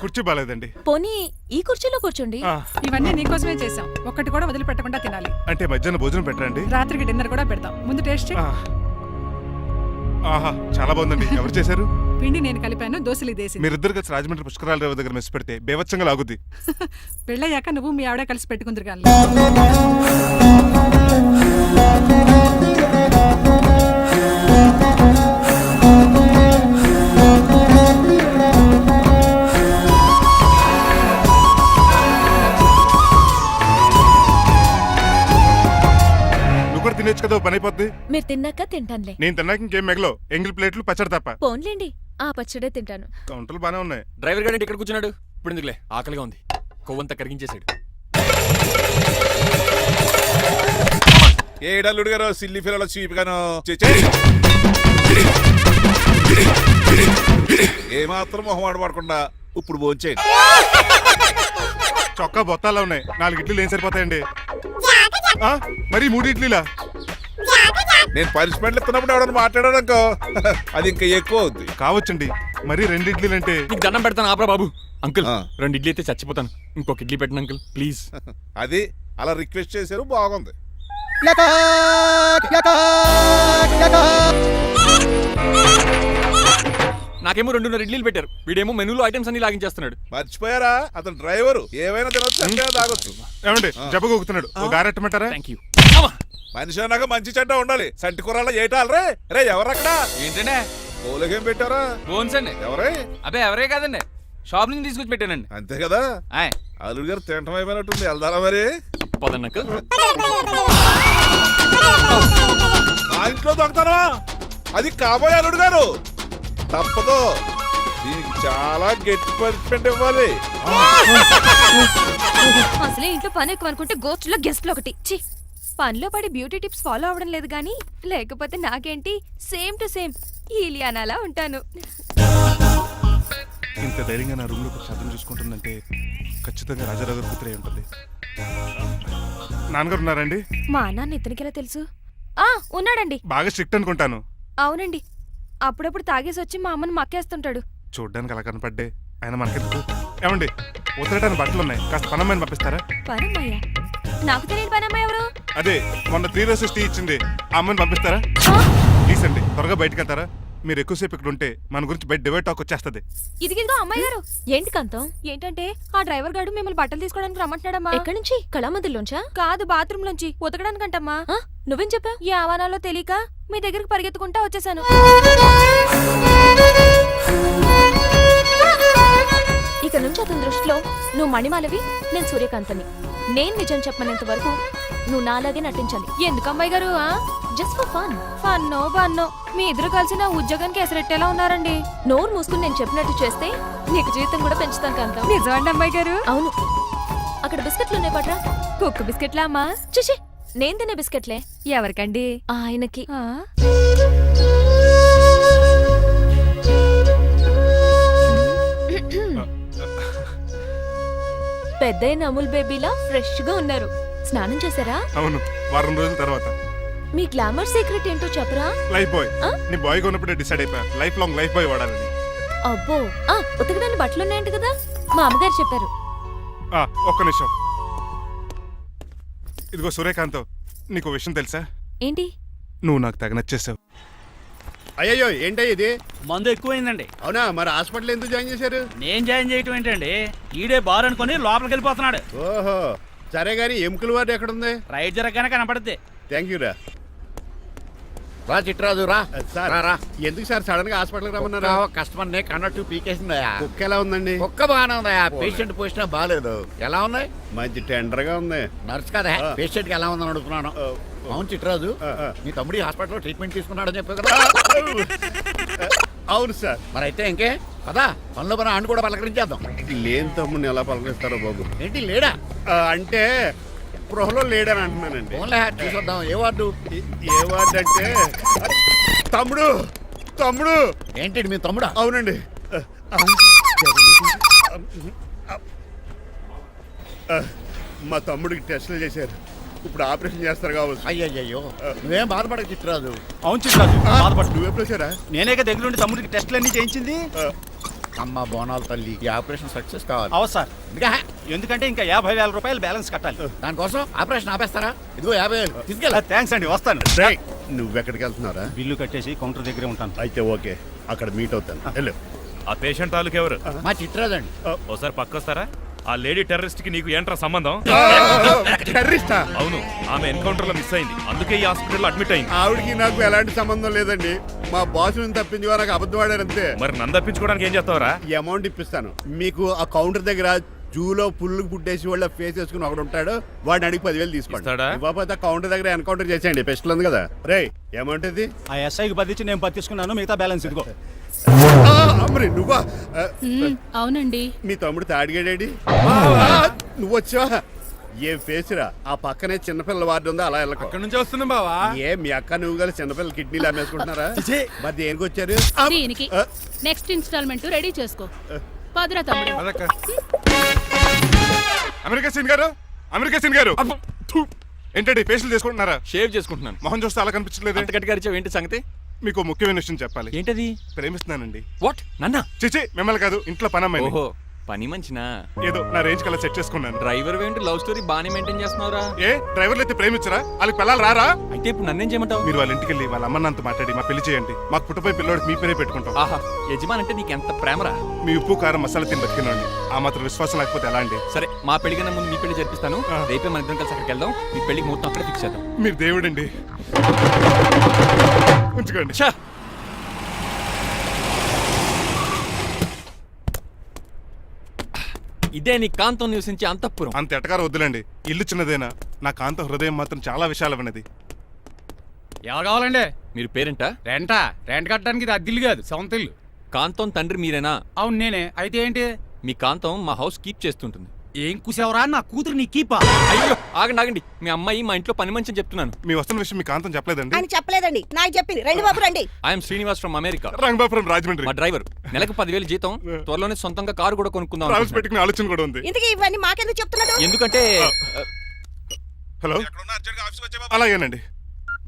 కుర్చీ బాగాలేదండి. పోనీ ఈ కుర్చీలో కూర్చోండి. ఇవన్నీ నీకోసమే చేసాం, ఒక్కటి కూడా వదిలిపెట్టకుండా తినాలి. అంటే మధ్యాహ్నం భోజనం పెట్టరండి? రాత్రికి డిన్నర్ కూడా పెడతాం. ముందు టేస్ట్ చెయ్. ఆహా, చాలా బాగుందండి. ఎవరు చేశారు? పిండి నేను కలిపాను, దోశలు దేసి. మీరిద్దరు కలిసి రాజమండ్రి పుష్కరాల రేవు దగ్గర మెస్ పెడితే బేవచ్చంగా లాగుద్ది. పెళ్ళయ్యాక నువ్వు మీ ఆవిడ కలిసి పెట్టుకుందరు కానీ. తినేచ్చు కదా, పని అయిపోద్ది. మీరు తిన్నాక తింటానులే. నేను తిన్నాక ఇంకేం మిగలో ఎంగిల్ ప్లేట్లు పచ్చడి తప్ప. పోన్లేండి, ఆ పచ్చడే తింటాను. కౌంటర్లు బానే ఉన్నాయి. డ్రైవర్ గారు ఇక్కడ కూర్చున్నాడు. ఇప్పుడు ఎందుకులే, ఆకలిగా ఉంది. కొవ్వంతా కరిగించేశాడు. ఏడల్లుడు గారు సిల్లి ఫిల్లలో చీపిగాను ఏమాత్రం మొహమాట పడకుండా ఇప్పుడు భోంచేయండి. చొక్కా బొత్తాల్లో ఉన్నాయి. 4 ఇడ్లీలు ఏం సరిపోతాయండి? మరి 3 ఇడ్లీలా? నేను పనిష్మెంట్లు ఇస్తున్నప్పుడు ఎవడన్నా మాట్లాడాడనుకో, అది ఇంకా ఎక్కువ అవుద్ది. కావచ్చండి, మరి 2 ఇడ్లీలు అంటే. నీకు దండం పెడతాను, ఆపరా బాబు. అంకుల్ 2 ఇడ్లీ అయితే చచ్చిపోతాను. ఇంకొక ఇడ్లీ పెట్టండి అంకుల్ ప్లీజ్. అది అలా రిక్వెస్ట్ చేశారు, బాగుంది. నాకేమో 2.5 ఇడ్లీలు పెట్టారు. వీడేమో మెనూలో ఐటమ్స్ అన్ని లాగించేస్తున్నాడు. మర్చిపోయారా, అతను డ్రైవరు. ఏమైనా తినొచ్చు, తాగొచ్చు. ఏమండి జబ్బగొక్కుతున్నాడు, ఓ గారెట్టమంటారా? Thank you. మనిషి అన్నాక మంచి చెడ్డ ఉండాలి. సంటి కూరల్లో ఏటాలరే. రే ఎవరక్కడ? ఏంటంటే పోలేకేం పెట్టారా? బోన్స్ అండి. ఎవరే? అబ్బే ఎవరే కాదండి, షాప్ నుంచి తీసుకొచ్చి పెట్టానండి. అంతే కదా. అల్లుడు గారు తింటం అయిపోయినట్టుంది. వెళ్దారా మరి? పదండి అంకుల్. మా ఇంట్లో దొంగతనమా? అది కాబోయే అల్లుడు గారు. తప్పదు, దీనికి చాలా గట్టి పనిష్మెంట్ ఇవ్వాలి. అసలే ఇంట్లో పని ఎక్కువ అనుకుంటే గోస్ట్లో గెస్ట్లు ఒకటి. ఛీ, పనిలో పడి బ్యూటీ టిప్స్ ఫాలో అవ్వడం లేదు గానీ, లేకపోతే నాకేంటి సేమ్ టు సేమ్ ఈలియానాలా ఉంటాను. ఇంత ధైర్యంగా నా రూమ్ లో శబ్దం చూసుకుంటుందంటే ఖచ్చితంగా రాజారావు గారు కూతురే ఉంటుంది. నాన్నగారు ఉన్నారండి? మా నాన్న ఇతనికి ఎలా తెలుసు? ఉన్నాడండి. బాగా స్ట్రిక్ట్ అనుకుంటాను. అవునండి, అప్పుడప్పుడు తాగేసి వచ్చి మా అమ్మని మక్కేస్తుంటాడు. చూడ్డానికి అలా కనపడ్డే ఆయన మనకెందుకు? ఏమండి, ఉతరటానికి బట్టలు ఉన్నాయి, కాస్త పనమ్మని పంపిస్తారా? పనమ్మయ్య? నాకు తెలియని పనమ్మ ఎవరు? అదే మొన్న 3 రోజెస్ టీ ఇచ్చింది, ఆ అమ్మని పంపిస్తారా? ప్లీజ్ అండి, త్వరగా బయటకు వెళ్తారా? మీరు ఎక్కువసేపు ఇక్కడ ఉంటే మన గురించి బయట డివైడ్ టాక్ వచ్చేస్తుంది. ఇదిగిదిగో అమ్మాయి గారు. ఏంటి కంతం? ఏంటంటే ఆ డ్రైవర్ గారు మిమ్మల్ని బట్టలు తీసుకోవడానికి రమ్మంటున్నాడమ్మా. ఎక్కడి నుంచి? కళామందులోంచా? కాదు, బాత్రూమ్ లోంచి. ఉతకడానికంటమ్మా. నువ్వేం చెప్పావు? ఈ ఆవానాలో తెలియక మీ దగ్గరికి పరిగెత్తుకుంటా వచ్చేసాను. ఇక నుంచి అతని దృష్టిలో నువ్వు మణిమాలవి, నేను సూర్యకాంతని. నేను నిజం చెప్పనంత వరకు నువ్వు నాలాగే నటించాలి. ఎందుకు అమ్మాయి గారు? Just for fun. ఫన్నో బన్నో మీ ఇద్దరు కలిసి నా ఉద్యోగానికి ఎసరెట్టేలా ఉన్నారండి. నోరు మూసుకుని నేను చెప్పినట్టు చేస్తే నీకు జీతం కూడా పెంచుతాను కాంతం. నిజమండి అమ్మాయి గారు. అవును. అక్కడ బిస్కెట్లు ఉన్నాయి పట్రా. కుక్క బిస్కెట్లా అమ్మా? చూసి నేను తినే బిస్కెట్లే. ఎవరికండి? ఆయనకి. ఆ? పెద్దయిన అమూల్ బేబీలా ఫ్రెష్ గా ఉన్నారు. స్నానం చేశారా? అవును, వారం రోజుల తర్వాత. మీ గ్లామర్ సీక్రెట్ ఏంటో చెప్పరా? Lifebuoy. ఆ? నీ బాయ్ కొన్నప్పుడే డిసైడ్ అయిపోయా లైఫ్ లాంగ్ లైఫ్ బాయ్ వాడాలని. అబ్బో, ఉతకడానికి బట్టలు ఉన్నాయంట కదా, మా అమ్మగారు చెప్పారు. ఒక్క నిమిషం. ఇదిగో సూర్యకాంత్, నీకు విషయం తెలుసా? ఏంటి? నువ్వు నాకు తెగ నచ్చేసావు. అయ్యయ్యో ఏంటో ఇది? మందు ఎక్కువైందండి. అవునా, మరి హాస్పిటల్ ఎందుకు జాయిన్ చేశారు? నేను జాయిన్ చేయటం ఏంటండి, ఈడే బార్ అనుకుని లోపలికి వెళ్ళిపోతున్నాడు. ఓహో, సరే గాని ఎముకల వార్డు ఎక్కడుంది? రైట్ జరగగానే కనపడుద్ది. థ్యాంక్ యూ రా. రా చిట్రాజు రా. సార్ రా. ఎందుకు సార్ సడన్ గా హాస్పిటల్ రమ్మన్నారా? కస్టమర్ నే కన్నట్టు పీకేసిందయా. కుక్క ఎలా ఉందండి? ఒక్క బాగానే ఉందయా, పేషెంట్ పొజిషన్ బాగాలేదు. ఎలా ఉంది? మంచి టెండర్ గా ఉంది. నర్స్ కదా, పేషెంట్ కి ఎలా ఉందని అడుగుతున్నాను. అవును చిట్రాజు, ఆ. మీ తమ్ముడు హాస్పిటల్లో ట్రీట్మెంట్ తీసుకున్నాడని చెప్పావు కదా. అవును సార్. మరి అయితే ఇంకే కదా, పనిలో పని ఆయన కూడా పలకరించేద్దాం. లేని తమ్ముడిని ఎలా పలకరిస్తారో బాబు. ఏంటి లేడా? అంటే గృహలో లేడని అంటున్నానండి. ఫోన్లే చూసొద్దాం. ఏ వార్డు? ఏ వార్డు అంటే తమ్ముడు తమ్ముడు. ఏంటి మీ తమ్ముడా? అవునండి. మా తమ్ముడికి టెస్టులు చేశారు, ఇప్పుడు ఆపరేషన్ చేస్తారు కావచ్చు. అయ్యయ్యో, నువ్వేం బాధపడక చిట్రాజు. అవును చిట్రాజు, బాధపడు. నువ్వు ఎప్పుడు వచ్చారా? నేనేక దగ్గరుండి తమ్ముడికి టెస్టులన్నీ చేయించింది. అమ్మ బోనాల తల్లి, ఈ ఆపరేషన్ సక్సెస్ కావాలి. అవ సార్, ఇంకా ఎందుకంటే ఇంకా 50,000 రూపాయలు బ్యాలెన్స్ కట్టాలి. దానికోసం ఆపరేషన్ ఆపేస్తారా? ఇదిగో 50,000 తీసుకెళ్ళా. థ్యాంక్స్ అండి, వస్తాను. నువ్వెక్కడికి వెళ్తున్నారా? బిల్లు కట్టేసి కౌంటర్ దగ్గరే ఉంటాను. అయితే ఓకే, అక్కడ మీట్ అవుతాను. వెళ్ళు. ఆ పేషెంట్ తాలూకు ఎవరు? మా చిట్రాజు అండి. ఓసారి పక్కొస్తారా? ఆ లేడీ టెర్రరిస్ట్ కి నీకు ఏంట్రా సంబంధం? టెర్రరిస్టా? అవును, ఆమె ఎన్కౌంటర్ లో మిస్ అయింది, అందుకే ఈ హాస్పిటల్లో అడ్మిట్ అయింది. ఆవిడకి నాకు ఎలాంటి సంబంధం లేదండి. మా బాస్ నుంచి తప్పించుకో, నాకు అబద్ధం ఆడారు అంతే. మరి నన్ను తప్పించుకోవడానికి ఏం చేస్తావరా? ఈ అమౌంట్ ఇప్పిస్తాను మీకు. ఆ కౌంటర్ దగ్గర జూలో పుల్లు పుట్టేసి వాళ్ళ ఫేస్ వేసుకుని ఒకడు ఉంటాడు, వాడిని అడిగి 10,000 తీసుకోండి. ఇస్తాడా? ఇవ్వకపోతే ఆ కౌంటర్ దగ్గర ఎన్కౌంటర్ చేసేయండి. పెస్టల్ ఉంది కదా. రే అమౌంట్ ఇది? ఆ ఎస్ఐకి బదిలించి నేను తీసుకున్నాను, మిగతా బ్యాలెన్స్ ఇదిగో. అమ్మరి నువ్వా? అవునండి. మీ తమ్ముడు తాడిగాడేడి? నువ్వు వచ్చావా? ఏ ఫేస్ రా. ఆ పక్కనే చిన్నపిల్లల వార్డు ఉందా, అలా వెళ్ళకు. అక్కడ నుంచి వస్తున్నాం బావా. ఏ మీ అక్క నువ్వు కలిసి చిన్నపిల్లల కిడ్నీలు అమ్మేసుకుంటున్నారా? మరి దేనికి వచ్చారు? దీనికి నెక్స్ట్ ఇన్స్టాల్మెంట్ రెడీ చేసుకో. పదరా తమ్ముడు. అమెరికా సీన్ గారు, అమెరికా సీన్ గారు, ఏంటండి ఫేషియల్ చేసుకుంటున్నారా? షేవ్ చేసుకుంటున్నాను. మొహం చూస్తే అలా కనిపించలేదు. అంత గట్టిగా అరిచావు, ఏంటి సంగతి? మీకు ముఖ్యమైన విషయం చెప్పాలి. ఏంటది? ప్రేమిస్తున్నానండి. వాట్? నన్నా? చిచి, మిమ్మల్ని కాదు, ఇంట్లో పని అమ్మాయిని. ఓహో, పని మంచినా? ఏదో నా రేంజ్ కల్లా సెట్ చేసుకున్నాను. డ్రైవర్ ఏంటి లవ్ స్టోరీ బాగానే మెయింటైన్ చేస్తున్నావురా? ఏ డ్రైవర్లు అయితే ప్రేమించరా? వాళ్ళకి పిల్లలు రారా? అయితే ఇప్పుడు నన్నేం చేయమంటావు? మీరు వాళ్ళ ఇంటికి వెళ్ళి వాళ్ళ అమ్మన్నంత మాట్లాడి మా పెళ్లి చేయండి. మాకు పుట్టపోయి పిల్లోడికి మీ పేరే పెట్టుకుంటాం. ఆహా, యజమాన్ అంటే నీకు ఎంత ప్రేమరా? మీ ఉప్పు కారం మసాలా తిని బతికినండి. ఆ మాత్రం విశ్వాసం లేకపోతే ఎలా అండి? సరే, మా పెళ్లి కన్నా ముందు మీ పెళ్లి జరిపిస్తాను. రేపే మన ఇద్దరం కలిసి అక్కడికి వెళ్దాం. మీ పెళ్లికి మొత్తం అక్కడే ఫిక్స్ చేద్దాం. మీరు దేవుడండి. ఉంచుకోండి. ఛా! ఇదే నీ కాంతం నివసించే అంతఃపురం. అంత ఎటకారం వద్దులండి. ఇల్లు చిన్నదేనా, నా కాంత హృదయం మాత్రం చాలా విశాలమైనది. ఎవరు కావాలండి? మీరు పేరెంటా? రెంటా? రెంట్ కట్టడానికి ఇది అద్దిల్లు కాదు, సొంత ఇల్లు. కాంతం తండ్రి మీరేనా? అవును నేనే. అయితే ఏంటి? మీ కాంతం మా హౌస్ కీప్ చేస్తుంటుంది. ఏం కూసావరా? నా కూతురు నీ కీపా? అయ్యో, ఆగండి ఆగండి. మీ అమ్మాయి మా ఇంట్లో పని మంచి చెప్తున్నాను. మీ వస్తున్న విషయం మీ కాంతం చెప్పలేదండి? అని చెప్పలేదండి, నాకు చెప్పింది. రండి బాబు రండి. I'm Srinivas from America. Rangabapuram Rajahmundry. మా డ్రైవర్. నెలకు 10,000 జీతం. త్వరలోనే సొంతంగా కారు కూడా కొనుక్కుందాం. ట్రావెల్స్ పెట్టుకునే ఆలోచన కూడా ఉంది. ఇంతకీ ఇవన్నీ మాకెందుకు చెప్తున్నాడు? ఎందుకంటే హలో, అలాగేనండి.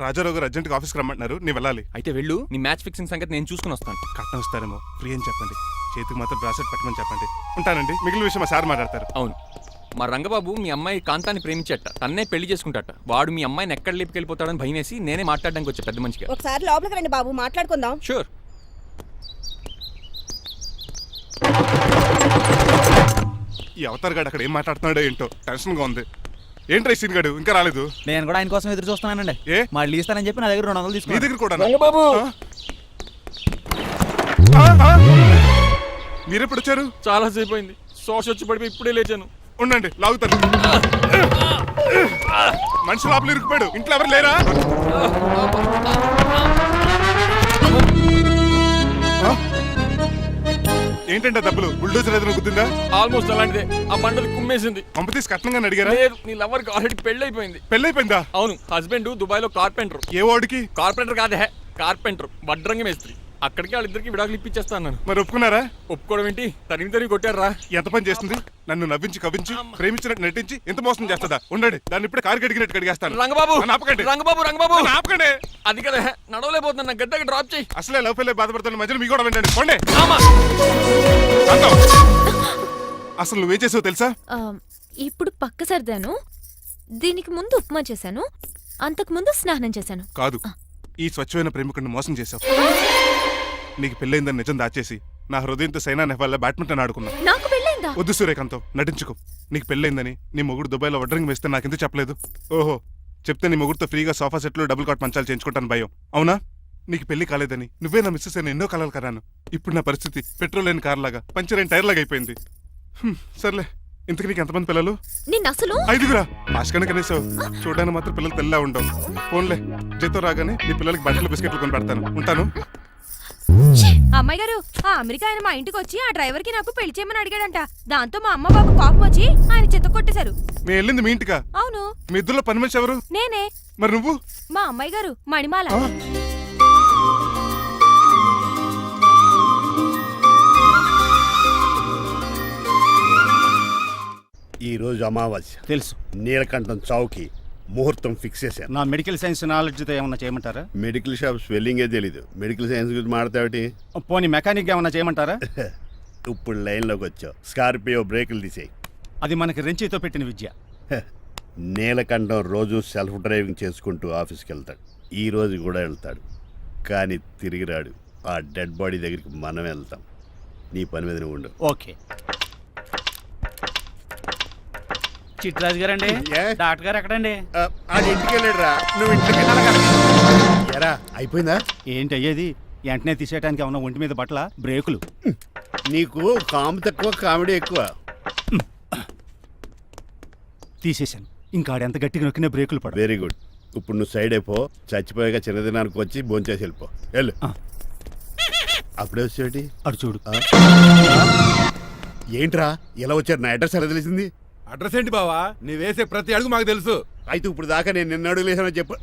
రాజారావు గారు అర్జెంట్గా ఆఫీస్కి రమ్మంటున్నారు, నీ వెళ్ళాలి. అయితే వెళ్ళు. నీ మ్యాచ్ ఫిక్సింగ్ సంగతి నేను చూసుకుని వస్తాను. కట్నం ఇస్తారేమో, ఫ్రీ అని చెప్పండి. చేతికి మాత్రం బ్రాసెట్ పెట్టమని చెప్పండి. ఉంటానండి. మిగిలిన విషయం మా సార్ మాట్లాడతారు. అవును, మా రంగబాబు మీ అమ్మాయి కాంతాన్ని ప్రేమించట, తన్నే పెళ్లి చేసుకుంటాట. వాడు మీ అమ్మాయిని ఎక్కడ లేపుకెళ్ళిపోతాడని భయం వేసి నేనే మాట్లాడడానికి వచ్చా పెద్ద మనిషిగా. ఒకసారి లోపలికి రండి బాబు, మాట్లాడుకుందాం. షూర్. ఈ అవతార్ గాడు అక్కడ ఏం మాట్లాడుతున్నాడో ఏంటో టెన్షన్గా ఉంది. ఏంట్రా సీన్ గాడు ఇంకా రాలేదు? నేను కూడా ఆయన కోసం ఎదురు చూస్తున్నానండి. ఏ మళ్ళీ ఇస్తానని చెప్పి నా దగ్గర 200 నీ తీసుకున్నాను. దగ్గర కూడా? రంగబాబు, మీరెప్పుడు వచ్చారు? చాలా సేపు అయింది. శోష వచ్చి పడిపోయి ఇప్పుడే లేచాను. ఉండండి, లాగుతాను. మనిషి లోపల ఇరుక్కుపోయాడు. ఇంట్లో ఎవరు లేరా? ఆ? ఏంటంటే డబ్బులు బుల్డోజర్ ఏదైనా గుద్దిందా? ఆల్మోస్ట్ అలాంటిదే. ఆ బండలు కుమ్మేసింది. పంప తీసి కట్నంగా అడిగారా? లేదు, నీ లవర్ కి ఆల్రెడీ పెళ్ళైపోయింది. పెళ్ళైపోయిందా? అవును, హస్బెండ్ దుబాయ్ లో కార్పెంటర్. ఏ వాడికి? కార్పెంటర్ కాదే, కార్పెంటర్, వడ్రంగి మేస్త్రి. అక్కడికి వాళ్ళిద్దరికి విడాకులు ఇప్పించేస్తాను. మరి ఒప్పుకున్నారా? ఒప్పుకోవడం ఏంటి, తరిమి కొట్టారా. ఎంత పని చేస్తుంది? నన్ను నవ్వించి కవ్వించి ప్రేమించినట్టు నటించి ఎంత మోసం చేస్తుందా? ఉండండి, దాన్ని ఇప్పుడే కారు కడిగినట్టు కడిగేస్తాను. రంగబాబు, నన్ను ఆపకండి. రంగబాబు, రంగబాబు, నన్ను ఆపకండి. అది కదా నడవలేకపోతున్నా, నా గద్దకి డ్రాప్ చేయి. అసలే లవ్ ఫెయిల్ బాధపడుతున్న మధ్యలో మీ కూడా వింటండి. పోండి. ఆమా. శాంతం. అసలు నువ్వేం చేసావు తెలుసా? ఇప్పుడు పక్క సర్దాను, దీనికి ముందు ఉప్మా చేశాను, అంతకు ముందు స్నానం చేశాను. కాదు, ఈ స్వచ్ఛమైన ప్రేమికుడిని మోసం చేశావు. నీకు పెళ్ళైందని నిజం దాచేసి నా హృదయంతో సైనా నెహ్వాల్ బ్యాడ్మింటన్ ఆడుకున్నా. నాకు పెళ్ళైందా? వద్దు సూర్యకాంతం, నటించుకో. నీకు పెళ్ళైందని నీ మొగుడు దుబాయ్లో వడ్రంగి వేస్తే నాకెందుకు చెప్పలేదు? ఓహో, చెప్తే నీ మొగుడుతో ఫ్రీగా సోఫా సెట్లు డబుల్ కాట్ మంచాలు చేయించుకుంటాను భయం. అవునా? నీకు పెళ్లి కాలేదని నువ్వే నా మిస్సెస్ అని ఎన్నో కలలు కరాను. ఇప్పుడు నా పరిస్థితి పెట్రోల్ లేని కార్ లాగా, పంచర్ అయిన టైర్ లాగా అయిపోయింది. సర్లే, ఇంతకు నీకు ఎంతమంది పిల్లలు? నిన్న అసలు 5గురా. ఆశకన కనీసం చూడడానికి మాత్రం పిల్లలు తెల్లా ఉండవు. ఫోన్లే, జీతం రాగానే నీ పిల్లలకి బట్టలు బిస్కెట్లు కొని పెడతాను. ఉంటాను. అమ్మాయి గారు, ఆ అమెరికా ఆయన మా ఇంటికి వచ్చి ఆ డ్రైవర్ కి నాకు పెళ్లి చేయమని అడిగాడంట. దాంతో మా అమ్మ బాబు కోపం వచ్చి ఆయన చెత్త కొట్టేశారు. నేను వెళ్ళింది మీ ఇంటికా? అవును. మీ ఇద్దరులో పని మనిషి ఎవరు? నేనే. మరి నువ్వు? మా అమ్మాయి గారు మణిమాల. ఈ రోజు అమావాస్య తెలుసు. నీలకంఠం చౌకి ముహూర్తం ఫిక్స్ చేశాను. నా మెడికల్ సైన్స్ నాలెడ్జ్తో ఏమన్నా చేయమంటారా? మెడికల్ షాప్ స్వెల్లింగే తెలీదు, మెడికల్ సైన్స్ గురించి మాట్లాడతావిటి? పోనీ మెకానిక్ ఏమన్నా చేయమంటారా? ఇప్పుడు లైన్లోకి వచ్చావు. స్కార్పియో బ్రేకులు తీసేయి. అది మనకి రెంచితో పెట్టిన విద్య. నీలకంఠం రోజు సెల్ఫ్ డ్రైవింగ్ చేసుకుంటూ ఆఫీస్కి వెళ్తాడు. ఈ రోజు కూడా వెళ్తాడు, కానీ తిరిగి రాడు. ఆ డెడ్ బాడీ దగ్గరికి మనం వెళ్తాం. నీ పని మీద నువ్వు ఉండు. ఓకే. చిట్రాజు గారండి, ఏ? డాక్టర్ గారు ఎక్కడండి? అది ఇంటికి వెళ్ళాడు రా, నువ్వు ఇంటికి ఎరా. అయిపోయిందా? ఏంటి అయ్యేది? వెంటనే తీసేయడానికి ఏమన్నా ఒంటి మీద బట్టల బ్రేకులు? నీకు కామెడీ తక్కువ, కామెడీ ఎక్కువ. తీసేశాను. ఇంకా ఆడెంత గట్టిగా నొక్కినా బ్రేకులు పడ. Very good. ఇప్పుడు నువ్వు సైడ్ అయిపో. చచ్చిపోయాక చిన్నదినానికి వచ్చి భోంచేసి వెళ్ళిపో. వెళ్ళు. అప్పుడే వచ్చేటి అటు చూడు. ఏంట్రా ఇలా వచ్చారు? నా అడ్రస్ ఎలా తెలిసింది? అడ్రస్ ఏంటి బావా? నీ వేసే ప్రతి అడుగు మాకు తెలుసు. అయితే ఇప్పుడు దాకా నేను నిన్న అడుగులేసానని చెప్పు.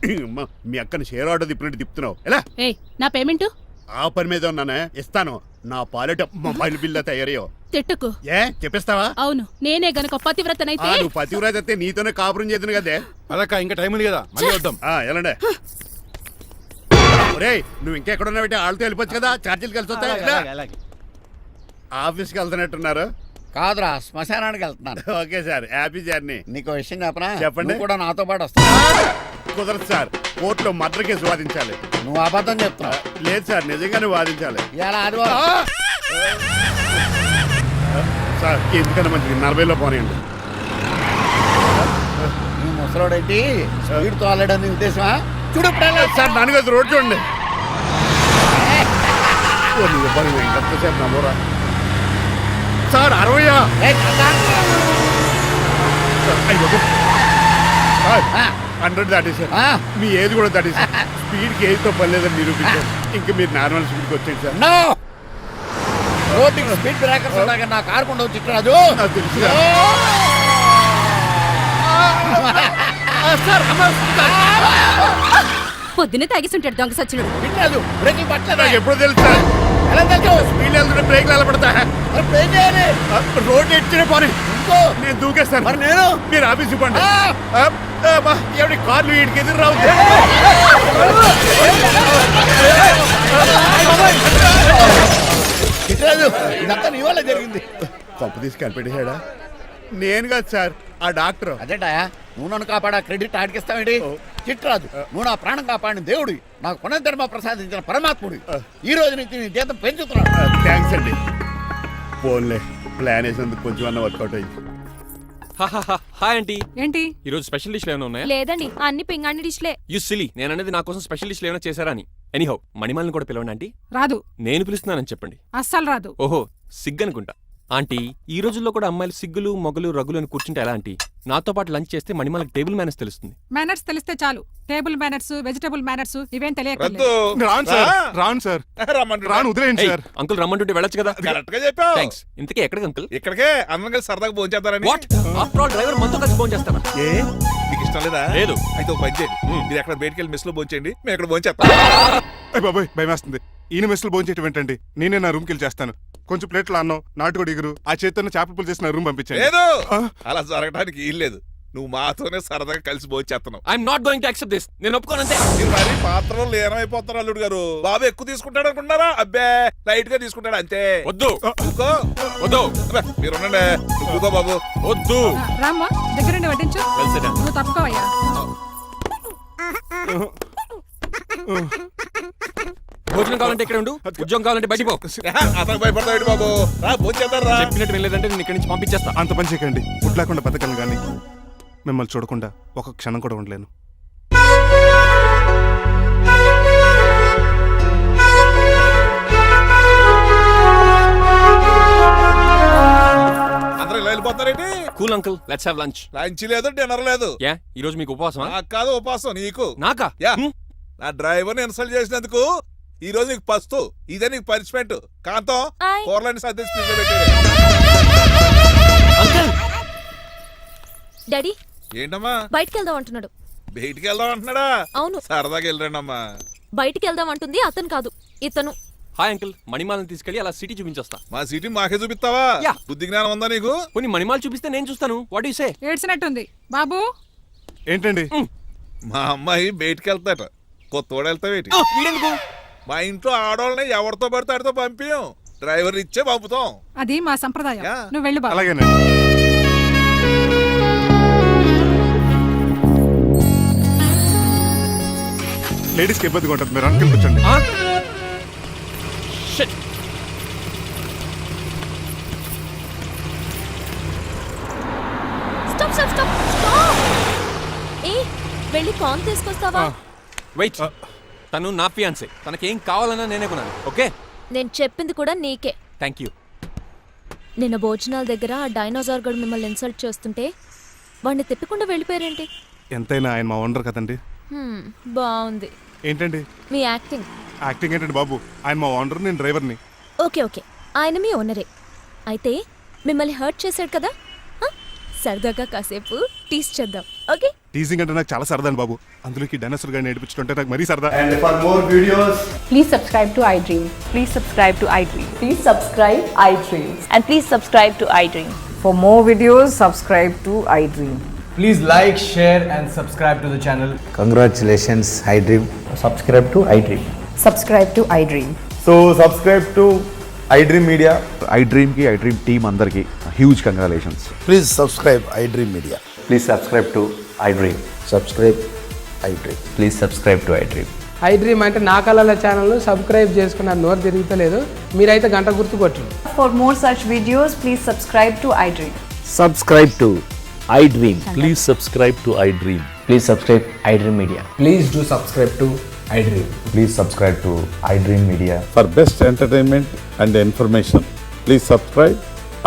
మీ అక్కని షేర్ ఆర్డర్ తిప్పినట్టు తిప్పుతున్నావు. ఎలా? నా పేమెంట్ ఆ పని మీద ఉన్నానే, ఇస్తాను. నా పాలెట మొబైల్ బిల్లా తయారయ్యో. తిట్టుకు. ఏ చెప్పిస్తావా? అవును, నేనే గనక పతివ్రతనైతే నువ్వు పతివ్రత అయితే నీతోనే కాపురం చేతును కదే. అదక్క, ఇంకా టైం ఉంది కదా, మళ్ళీ వద్దాం. ఎలాండే ఒరేయ్, నువ్వు ఇంకెక్కడున్నా పెట్టి వాళ్ళతో వెళ్ళిపోవచ్చు కదా, ఛార్జీలు కలిసి వస్తాయి. ఆఫీస్కి వెళ్తున్నట్టున్నారు? కాదురా, శ్మశానానికి వెళ్తున్నాను. Okay sir, happy journey. నీకు విషయం చెప్పనా? చెప్పండి. నువ్వు కూడా నాతో పాటు వస్తా. కుదరదు సార్, కోర్టులో మర్డర్ కేసు వాదించాలి. నువ్వు అబద్ధం చెప్తున్నావు. లేదు సార్, నిజంగానే వాదించాలి. ఇలా ఆదివారం సార్, ఎందుకన్నా మంచిది 40లో పోనీయండి. నువ్వు ముసలోడేంటి స్పీడ్ తోలడని ఉద్దేశమా? చూడు సార్, దానికి అది రోడ్ చూడండి. ఎంతసేపు నమ్మరా సార్? 60 100 దాటేశారు. మీ ఏది కూడా దాటేశారు. స్పీడ్కి ఏదితో పని లేదని నిరూపించారు. ఇంకా మీరు నార్మల్ స్పీడ్కి వచ్చేది సార్. రోడ్డుకి స్పీడ్ బ్రేకర్స్ ఉండగా నా కారు కొండ చిట్టరాజు. నాకు తెలుసు పొద్దునే తాగిస్తుంటాడు దొంగ సచ్చినుడు. చిట్టరాజు బ్రేకింగ్ పట్టలేదు. నాకు ఎప్పుడు తెలుసు సార్? ఎలా తెలుసు? స్పీడ్ వెళ్తుంటే బ్రేక్లు ఎలా పడతా? బ్రేక్ చేయాలి. రోడ్డు ఎచ్చిన పోనీ నేను దూకేస్తాను. మరి నేను? మీరు ఆఫీస్ ఇవ్వండి. ఎవరి కార్లు వీటికి ఎదురు రావు. చిట్టరాజు, ఇదంతా నీ వల్ల జరిగింది. కొంప తీసి కనిపెట్టేశాడా? నేను కాదు సార్, ఆ డాక్టర్. అదేటా, నువ్వు నన్ను కాపాడా క్రెడిట్ ఆడికిస్తావేంటి? చిట్టరాజు, నువ్వు నా ప్రాణం కాపాడిన దేవుడి, నాకు పునర్ధర్మ ప్రసాదించిన పరమాత్ముడి. ఈ రోజు నుంచి నీ జీతం పెంచుతున్నాను. థ్యాంక్స్ అండి. ఫోన్లే, ప్లాన్ వేసినందుకు కొంచెం అన్న వర్కౌట్ అయింది. Hi aunty. ఏంటి ఈ రోజు స్పెషల్ డిష్లు ఏమైనా ఉన్నాయా? లేదండి, అన్ని పింగాణి డిష్లే. యు సిలీ, నేను అనేది నా కోసం స్పెషల్ డిష్లు ఏమైనా చేశారా అని. ఎనీహౌ, మణిమాలని కూడా పిలవండి ఆంటీ. రాదు. నేను పిలుస్తున్నానని చెప్పండి. అస్సలు రాదు. ఓహో, సిగ్గు అనుకుంటా. ఆంటీ, ఈ రోజుల్లో కూడా అమ్మాయిలు సిగ్గులు మొగలు రగులు అని కూర్చుంటే ఎలా ఆంటీ? నాతో పాటు లంచ్ చేస్తే మణిమాలకి టేబుల్ మేనేజ్ తెలుస్తుంది. మేనర్స్ తెలిస్తే చాలు. టేబుల్ మేనర్స్, వెజిటబుల్ మేనర్స్ ఇవేం తెలియకలేదు. రాను సార్ రాను వదిలేయండి సార్. అంకుల్ రమ్మంటుంటే వెళ్ళొచ్చు కదా. కరెక్ట్ గా చెప్పావు. థ్యాంక్స్. ఇంతకీ ఎక్కడికి అంకుల్? ఇక్కడికే అందరం కలిసి సరదాగా భోజనం చేద్దారని. వాట్ ఆఫ్టర్ ఆల్ డ్రైవర్ మనతో కలిసి ఫోన్ చేస్తాను. ఏ మీకు ఇష్టం లేదా? లేదు. అయితే ఒక పని చేయండి, మీరు ఎక్కడ బయటికి వెళ్ళి మెస్ లో భోజనం చేయండి, మేము ఎక్కడ భోజనం చేస్తాం. బాబాయ్ భయం వేస్తుంది. ఈయన మెస్సులు భోజనం చేయటం ఏంటండి? నేనే నా రూమ్కి వెళ్ళి చేస్తాను. కొంచెం ప్లేట్లో అన్నం, నాటుకోడి ఇగురు, ఆ చేతితో చేపల పులుసు చేసి నా రూమ్ పంపించండి. లేదు, అలా జరగడానికి ఏం లేదు. నువ్వు మాతోనే సరదాగా కలిసి భోజనం చేస్తున్నావు. I'm not going to accept this. నేను ఒప్పుకోనంతే. మీరు మరి పాత్రలో లీనమైపోతారు అల్లుడు గారు. బాబు ఎక్కువ తీసుకుంటాడు అనుకుంటున్నారా? అబ్బే లైట్ గా తీసుకుంటాడు అంతే. వద్దు ఊరుకో. వద్దు. అబ్బే, మీరు ఉండండి. ఊరుకో బాబు. వద్దు. రామ్మా దగ్గరుండి వడ్డించు. Well said. నువ్వు తప్పుకోవయ్యా. భోజనం కావాలంటే ఇక్కడ ఉండు, ఉద్యోగం కావాలంటే బయటికి పో. అతను భయపడతాడు బాబు. రా భోజనం చేద్దాం రా. చెప్పినట్టు వెళ్ళలేదంటే నేను ఇక్కడి నుంచి పంపించేస్తా. అంత పని చేయకండి. ఫుడ్ లేకుండా బతకను కానీ మిమ్మల్ని చూడకుండా ఒక క్షణం కూడా ఉండలేను. అందరూ ఇలా వెళ్ళిపోతారేంటి? Cool uncle, let's have lunch. Lunch లేదు, డిన్నర్ లేదు. యా ఈ రోజు మీకు ఉపవాసమా? నాకు కాదు ఉపవాసం, నీకు. నాకా? యా నా డ్రైవర్ని ఇన్సల్ట్ చేసినందుకు ఈ రోజు నీకు పస్తు, ఇదే నీకు పనిష్మెంట్. కాంతం ఆయ్. కూరలని సర్ది స్పీడ్ లో పెట్టాడు. అంకుల్ డాడీ ఏంటమ్మా బయటికి వెళ్దాం అంటున్నాడు. బయటికి వెళ్దాం అంటున్నాడా? అవును, సరదాగా వెళ్ళరండి అమ్మా. బయటికి వెళ్దాం అంటుంది అతను కాదు, ఇతను. హాయ్ అంకుల్, మణిమాలని తీసుకెళ్ళి అలా సిటీ చూపించొస్తా. మా సిటీ మాకే చూపిస్తావా? యా. బుద్ధి జ్ఞానం ఉందా నీకు? కొన్ని మణిమాలు చూపిస్తే నేను చూస్తాను. What you say? ఏడ్చినట్టుంది బాబు. ఏంటండి? మా అమ్మాయి బయటికి వెళ్తాట, కొత్తవాడు వెళ్తావేటి? వీడెందుకు? మా ఇంట్లో ఆడవాళ్ళని ఎవరితో పడితే ఆడితో పంపించం, డ్రైవర్ ఇచ్చే పంపుతాం. అది మా సంప్రదాయం. యా. నువ్వు వెళ్ళు బాబు. అలాగేనండి. లేడీస్కి ఇబ్బందిగా ఉంటుంది, మీరు అనుకుని కూర్చోండి. Shit. Stop stop stop stop. ఏ వెళ్ళి కాన్ తీసుకొస్తావా? వెయిట్. తను నా ఫియాన్సే, తనకేం కావాలన్నా నేనే కొనాలి. ఓకే? నేను చెప్పింది కూడా నీకే. Thank you. నిన్న భోజనాల దగ్గర ఆ డైనోసార్ గడు మిమ్మల్ని ఇన్సల్ట్ చేస్తుంటే వాడిని తిప్పకుండా వెళ్ళిపోయారేంటి? ఎంతైనా ఆయన మా ఓనర్ కదండి. బాగుంది ఏంటండి మీ యాక్టింగ్. యాక్టింగ్ ఏంటండి బాబు? ఆయన మా ఓనర్, నేను డ్రైవర్ని. ఓకే ఓకే, ఆయన మీ ఓనరే అయితే మిమ్మల్ని హర్ట్ చేశాడు కదా, సరదాగా కాసేపు టీస్ చేద్దాం. ఓకే? టీజింగ్ అంటే నాకు చాలా సరదా బాబు. అందులోకి డైనోసార్ గారిని నేర్పించుకుంటే నాకు మరీ సరదా. Please subscribe to iDream. Please subscribe to iDream. Please subscribe iDream. And please subscribe to iDream. For more videos, subscribe to iDream. Please like, share and subscribe to the channel. Congratulations iDream. Subscribe to iDream. Subscribe to iDream. So subscribe to iDream media. iDream కి iDream టీమ్ అందరికి huge congratulations. Please subscribe iDream media. Please subscribe to iDream. Subscribe iDream. Please subscribe to iDream. iDream అంటే నా కళల ఛానల్ సబ్స్క్రైబ్ చేసుకున్న నోరు తిరుగుతలేదు. మీరైతే గంట గుర్తు కొట్టండి. For more such videos, please subscribe to iDream. Subscribe to iDream. Please subscribe to iDream. Please subscribe iDream media. Please do subscribe to iDream. Please subscribe to iDream media. For best entertainment and information please subscribe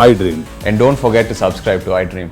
iDream. And don't forget to subscribe to iDream.